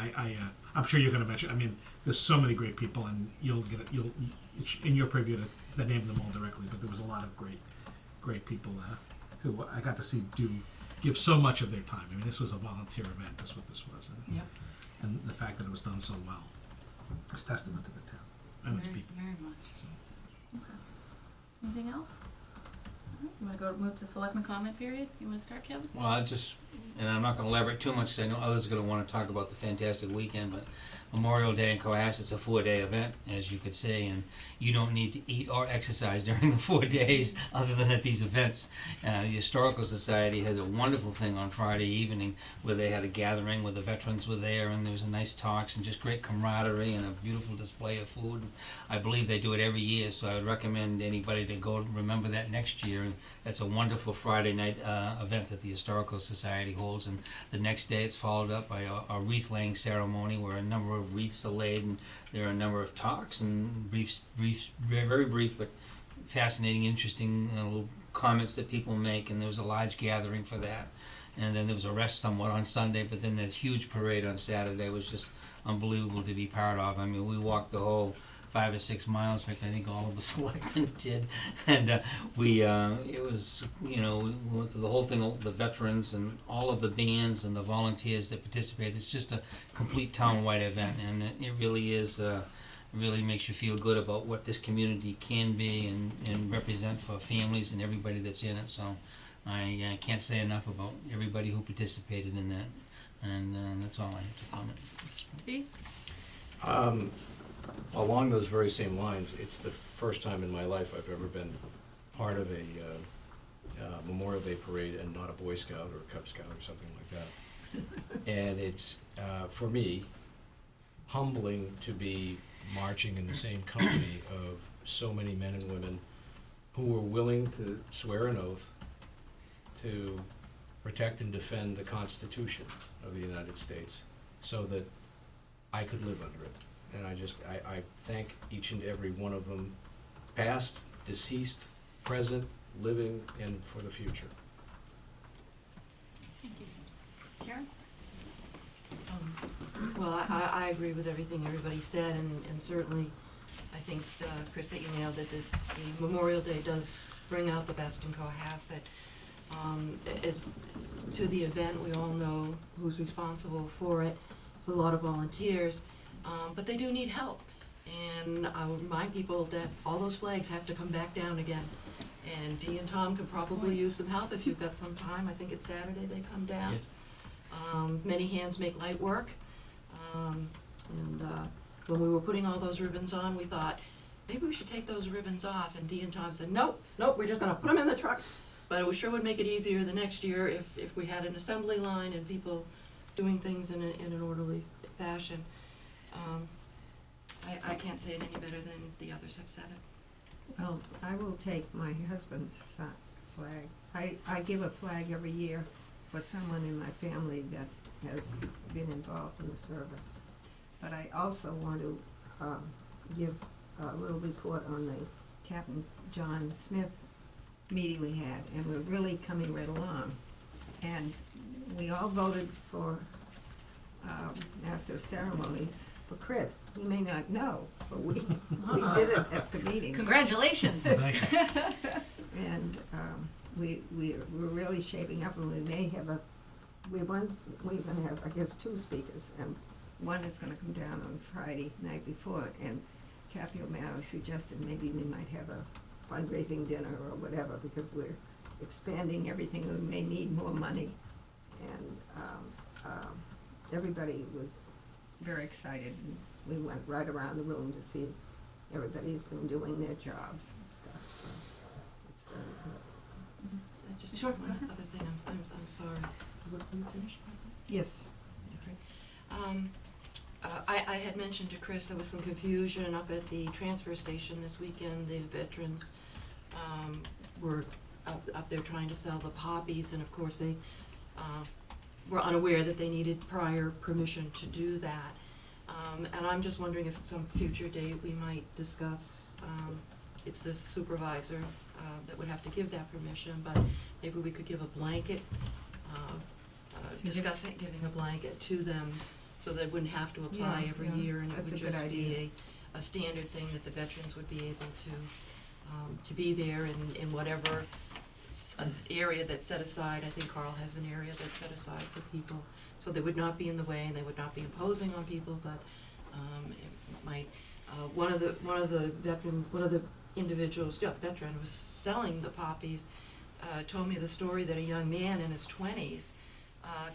I'm sure you're going to mention. I mean, there's so many great people, and you'll in your preview to name them all directly. But there was a lot of great people who I got to see give so much of their time. I mean, this was a volunteer event. That's what this was, Yep. and the fact that it was done so well is testament to the town and its Very, people. very much. Okay. Anything else? All right, you wanna move to selectmen comment period? You wanna start, Kevin? Well, and I'm not gonna elaborate too much, because I know others are gonna wanna talk about the fantastic weekend, but Memorial Day in Cohasset's a 4-day event, as you could say, and you don't need to eat or exercise during the 4 days, other than at these events. The Historical Society has a wonderful thing on Friday evening, where they had a gathering where the veterans were there, and there was a nice talks and just great camaraderie and a beautiful display of food. I believe they do it every year, so I would recommend anybody to go remember that next year. And that's a wonderful Friday night event that the Historical Society holds, and the next day it's followed up by a wreath laying ceremony where a number of wreaths are laid, and there are a number of talks and briefs, very brief but fascinating, interesting little comments that people make, and there was a large gathering for that. And then there was a rest somewhat on Sunday, but then the huge parade on Saturday was just unbelievable to be part of. I mean, we walked the whole 5 or 6 miles. In fact, I think all of the selectmen did, and it was, we went through the whole thing, the veterans and all of the bands and the volunteers that participated. It's just a complete town-wide event, and it really is, really makes you feel good about what this community can be and represent for families and everybody that's in it. So I can't say enough about everybody who participated in that, and that's all I have to comment. Steve? Along those very same lines, it's the first time in my life I've ever been part of a Memorial Day parade and not a Boy Scout or a Cub Scout or something like that. And it's, for me, humbling to be marching in the same company of so many men and women who were willing to swear an oath to protect and defend the Constitution of the United States so that I could live under it. And I thank each and every one of them, past, deceased, present, living, and for the future. Thank you. Karen? Well, I agree with everything everybody said, and certainly, I think, Chris, that you nailed it, that the Memorial Day does bring out the best in Cohasset. To the event, we all know who's responsible for it. It's a lot of volunteers, but they do need help. And I would remind people that all those flags have to come back down again. And Dee and Tom could probably use some help if you've got some time. I think it's Saturday they come down. Yes. Many hands make light work. When we were putting all those ribbons on, we thought, maybe we should take those ribbons off, and Dee and Tom said, nope, we're just gonna put them in the truck. But it sure would make it easier the next year if we had an assembly line and people doing things in an orderly fashion. I can't say it any better than the others have said it. Well, I will take my husband's flag. I give a flag every year for someone in my family that has been involved in the service. But I also want to give a little report on the Captain John Smith meeting we had, and we're really coming right along. And we all voted for Master of Ceremonies for Chris. He may not know, but we did it at the meeting. Congratulations. Thank you. And we're really shaping up, and we may have we're gonna have, I guess, 2 speakers, and one is gonna come down on Friday night before, and Kathy O'Malley suggested maybe we might have a fundraising dinner or whatever, because we're expanding everything, we may need more money. And everybody was very excited, and we went right around the room to see if everybody's been doing their jobs and stuff, so it's very good. Just Sure, one go ahead. other thing, I'm sorry. Were you finished, Martha? Yes. I had mentioned to Chris there was some confusion up at the transfer station this weekend. The veterans were up there trying to sell the poppies, and of course they were unaware that they needed prior permission to do that. And I'm just wondering if at some future date we might discuss, it's the supervisor that would have to give that permission, but maybe we could give a blanket, discussing giving a blanket to them so they wouldn't have to apply Yeah, every yeah, year, and it that's would a good just idea. be a standard thing that the veterans would be able to be there in whatever area that's set aside. I think Carl has an area that's set aside for people, so they would not be in the way and they would not be imposing on people, but it might, one of the individuals, veteran, who was selling the poppies, told me the story that a young man in his 20s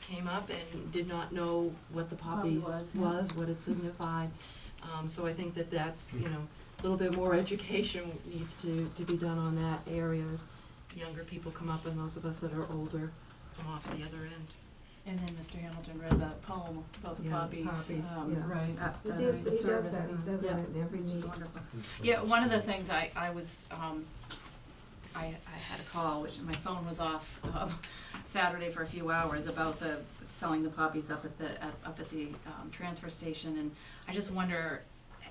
came up and did not know what the poppies was, what it signified. So I think that's, a little bit more education needs to be done on that area as younger people come up and those of us that are older come off the other end. And then Mr. Hamilton read that poem about the Yeah, poppies. yeah. Right. He that does, I- he does service, that, he says yeah. that in every Which is meeting. wonderful. Yeah, one of the things I was, I had a call, which my phone was off Saturday for a few hours about the selling the poppies up at the transfer station, and I just wonder,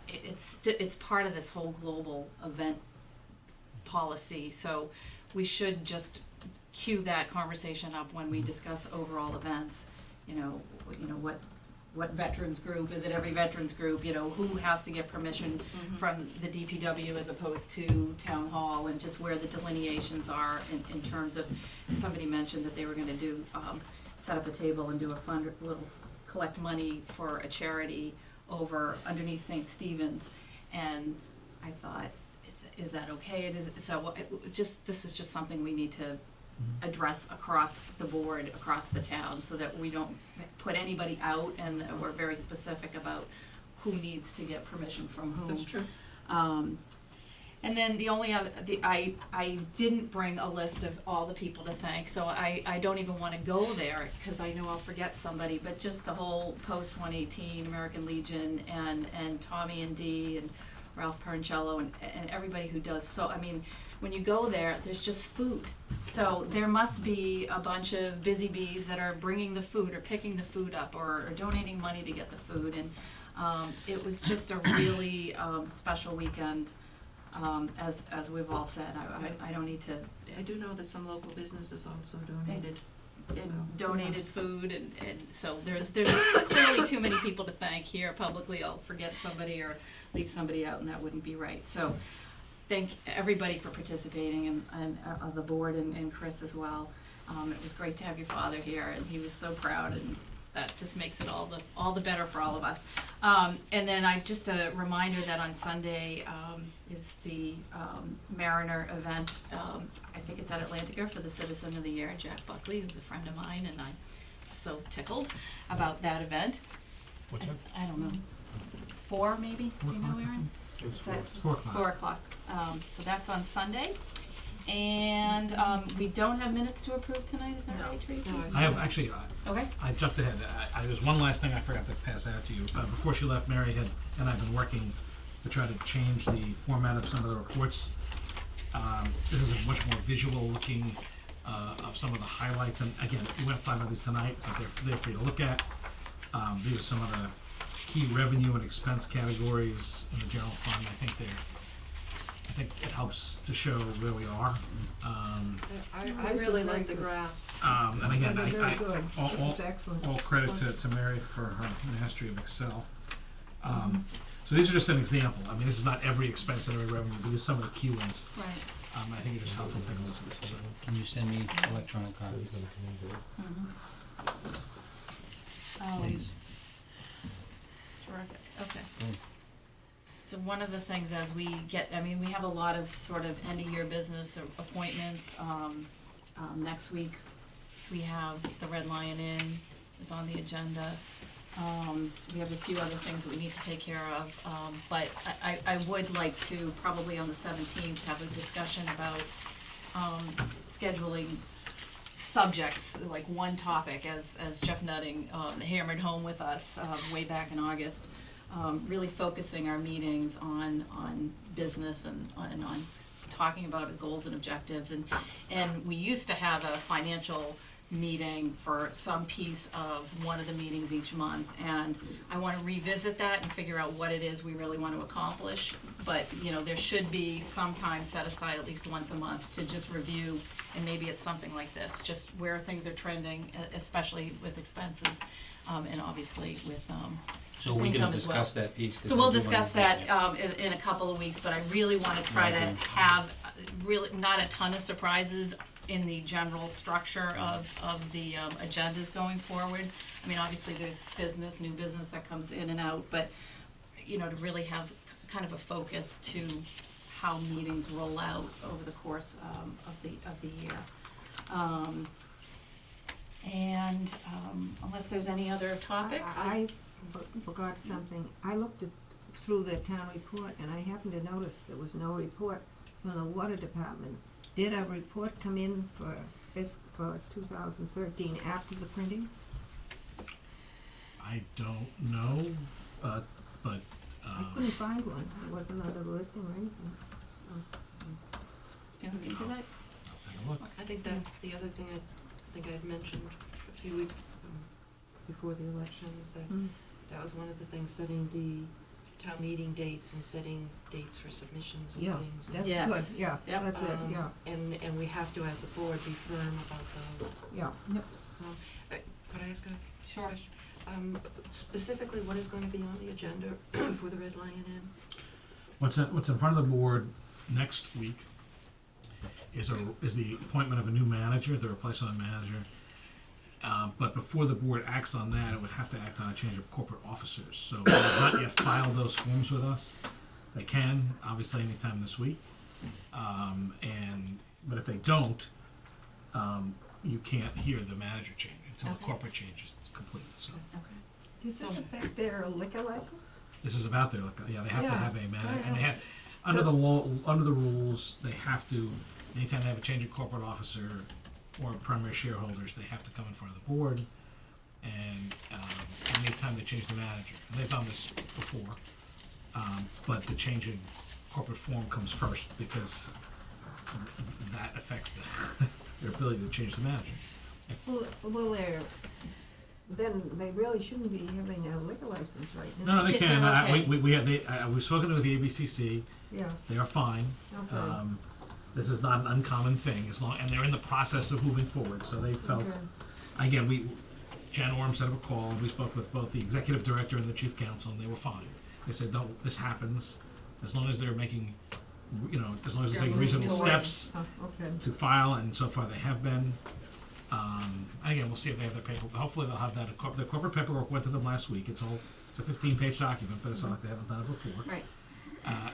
it's part of this whole global event policy, so we should just cue that conversation up when we discuss overall events. What veterans group, is it every veterans group, who has to get permission from the DPW as opposed to town hall, and just where the delineations are in terms of, somebody mentioned that they were gonna do, set up a table and do a little collect money for a charity over underneath St. Stephen's, and I thought, is that okay? This is just something we need to address across the board, across the town, so that we don't put anybody out, and that we're very specific about who needs to get permission from whom. That's true. And then the only other, I didn't bring a list of all the people to thank, so I don't even wanna go there, cause I know I'll forget somebody, but just the whole Post 118, American Legion, and Tommy and Dee, and Ralph Parancello, and everybody who does, so, I mean, when you go there, there's just food. So there must be a bunch of busy bees that are bringing the food, or picking the food up, or donating money to get the food, and it was just a really special weekend. As we've all said, I don't need to. I do know that some local businesses also donated. Donated food, and so there's clearly too many people to thank here publicly. I'll forget somebody or leave somebody out, and that wouldn't be right. So thank everybody for participating, and the board, and Chris as well. It was great to have your father here, and he was so proud, and that just makes it all the better for all of us. And then just a reminder that on Sunday is the Mariner event. I think it's at Atlantica for the Citizen of the Year. Jack Buckley, who's a friend of mine, and I'm so tickled about that event. What's that? I don't know, 4 maybe, do you know, Aaron? It's Is that- it's 4 o'clock. 4 o'clock, so that's on Sunday. And, we don't have minutes to approve tonight, is that No. right, Tracy? No, I have, actually, Okay, I jumped ahead. There's one last thing I forgot to pass out to you. Before she left, Mary and I have been working to try to change the format of some of the reports. This is a much more visual looking of some of the highlights. And again, we won't talk about these tonight, but they're there for you to look at. These are some of the key revenue and expense categories in the general fund. I think it helps to show where we are. I really like the graphs. And again, They're very good. all- This is excellent. all credit to Mary for her mastery of Excel. So these are just an example. I mean, this is not every expense and every revenue, but these are some of the key ones. right. I think it's just helpful to take a listen to. So. Can you send me electronic copies? Please. Terrific, okay. Good. So one of the things as we get, I mean, we have a lot of sort of end-of-year business appointments. Next week, we have the Red Lion Inn is on the agenda. We have a few other things that we need to take care of. But I would like to, probably on the 17th, have a discussion about scheduling subjects, like one topic, as Jeff Nutting hammered home with us way back in August. Really focusing our meetings on business and on talking about goals and objectives. And we used to have a financial meeting for some piece of one of the meetings each month. And I want to revisit that and figure out what it is we really want to accomplish. But, you know, there should be some time set aside at least once a month to just review, and maybe it's something like this, just where things are trending, especially with expenses, and obviously with, So we're income gonna as well. discuss that piece? 'Cause So I we'll do wanna discuss do that in a couple of weeks, but I really want to try to Okay. have really not a ton of surprises in the general structure of the agendas going forward. I mean, obviously, there's business, new business that comes in and out, but, you know, to really have kind of a focus to how meetings roll out over the course of the year. And unless there's any other topics? I forgot something. I looked through the town report, and I happened to notice there was no report from the water department. Did a report come in for 2013 after the printing? I don't know, but I couldn't find one. It wasn't under the listing or anything. Can you look into that? I'll take a look. I think that's the other thing I think I'd mentioned a few weeks before the election, is that that was one of the things, setting the town meeting dates and setting dates for submissions and Yeah, things. that's Yes. good. Yeah, Yep. that's it. Yeah, And we have to, as a board, be firm about those. yeah. Could I ask a Sure. question? Specifically, what is going to be on the agenda for the Red Lion Inn? What's in front of the board next week is the appointment of a new manager, the replacement of the manager. But before the board acts on that, it would have to act on a change of corporate officers. So they have not yet filed those forms with us. They can, obviously, anytime this week. But if they don't, you can't hear the manager change until the Okay. corporate change is completed. So Okay. Does this affect their liquor license? this is about their, yeah, they have to Yeah, have a manager, and they yeah. have, under the law, under the rules, they have to, anytime they have a change of corporate officer or primary shareholders, they have to come in front of the board, and anytime they change the manager, and they've done this before, but the change in corporate form comes first, because that affects their ability to change the manager. Well, then they really shouldn't be having a liquor license right now. No, they They're can, okay. we've spoken with the ABCC, Yeah, they are fine. okay. This is not an uncommon thing, and they're in the process of moving forward, so they felt, Okay. again, Jan Orm set up a call, and we spoke with both the executive director and the chief counsel, and they were fine. They said, don't, this happens, as long as they're making, as long as they're taking reasonable steps Oh, okay. to file, and so far they have been. Again, we'll see if they have their paperwork, hopefully they'll have that, the corporate paperwork went to them last week, it's a 15-page document, but it's not like they haven't done it before. Right.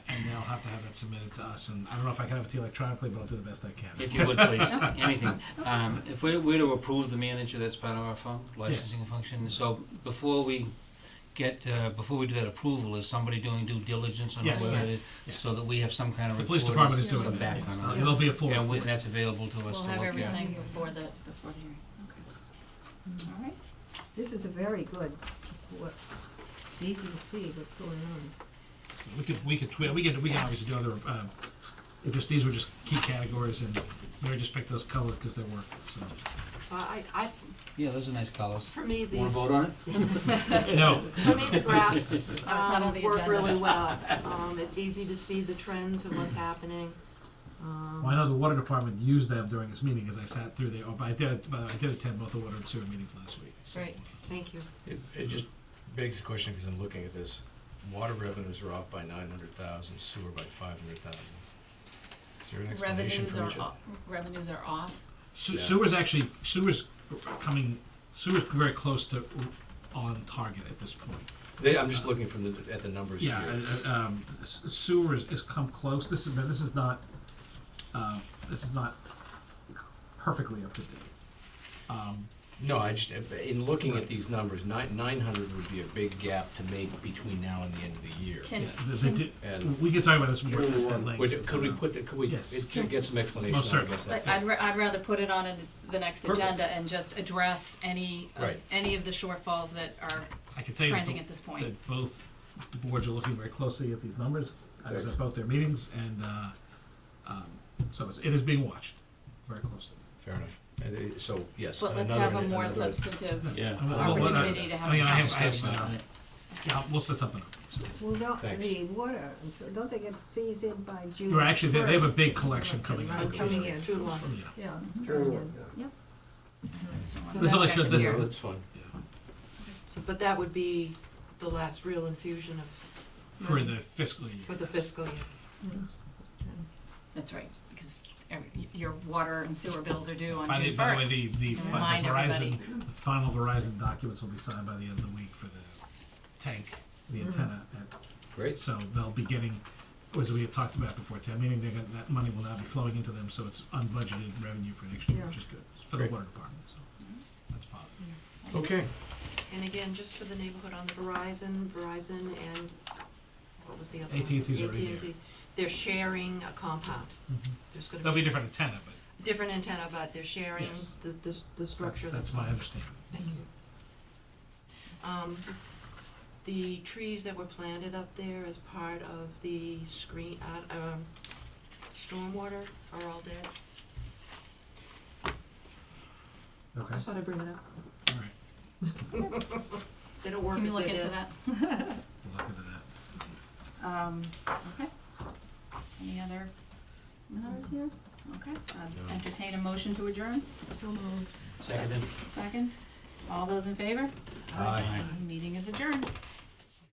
And they'll have to have that submitted to us, and I don't know if I can have it to you electronically, but I'll do the best I can. If you would, please, anything. If we're to approve the manager, that's part of our licensing function, so before we get, before we do that approval, is somebody doing due diligence on Yes. whether Yes. it, so that we have some kind of The report? police department is some doing that. background Yes. on it? There'll be a full And report. that's available to us We'll to have look at. everything before the hearing, okay. All right, This is a very good, what, it's easy to see what's going on. We can obviously do other, these were just key categories, and Mary just picked those colors because they're worth it, so. I, Yeah, those are nice colors. for me, the. Wanna vote on it? No, For me, the graphs not on the work agenda. really well. It's easy to see the trends and what's happening. well, I know the water department used them during its meeting as I sat through there, but I did attend both the water and sewer meetings last week. so. Great, thank you. It just begs the question, because I'm looking at this, water revenues are off by 900,000, sewer by 500,000. Is there an explanation for each of? revenues are off. Yeah. Sewer's very close to on target at this point. I'm just looking at the numbers here. Yeah, sewer is come close. This is not perfectly up to date. No, in looking at these numbers, 900 would be a big gap to make between now and the end of the year. Can, Yeah, they did, And we can talk about this more at length. could we Yes. get some explanation? Most I guess certainly. that's I'd it. I'd rather put it on the next Perfect. agenda and just address any Right. of the shortfalls that are I can tell you trending at this point. that both the boards are looking very closely at these numbers. I was at both their meetings, and so it is being watched very closely. Fair enough. So, yes. But let's another- have a more another- substantive Yeah. opportunity to have a I have, conversation on it. yeah, we'll set something up. Well, don't, Thanks. the water, and so don't they get fees in by June? You're actually, they have a 1st? big collection coming Right, out. coming in. July. Yeah. Yeah. Sure. coming in. So There's only that's should the the- year. That's fun. So, but that would be the last real infusion of, For the fiscal year. for the yes. fiscal year. That's right, because your water and sewer bills are due on By the June way, first. the Remind everybody. the final Verizon documents will be signed by the end of the week for the tank, the antenna. Great. So they'll be getting, as we had talked about before, town meeting, that money will now be flowing into them, so it's unbudgeted revenue for next year, Yeah. which is good, for the Great. water department, so that's positive. Okay. And again, just for the neighborhood on the Verizon and, what was the other one? AT&T's already AT&T. They're sharing a compound. There's gonna There'll be be different antenna, but different antenna, but they're sharing Yes. the structure. that's my understanding. Thank you. The trees that were planted up there as part of the stormwater are all dead. Okay, Just thought I'd bring it up. all right, They don't work Can if you look they're into dead. that? we'll look into that. Okay. Any other matters here? Okay, entertain a motion to adjourn? So moved. Seconded. Second? All those in favor? Aye. Meeting is adjourned.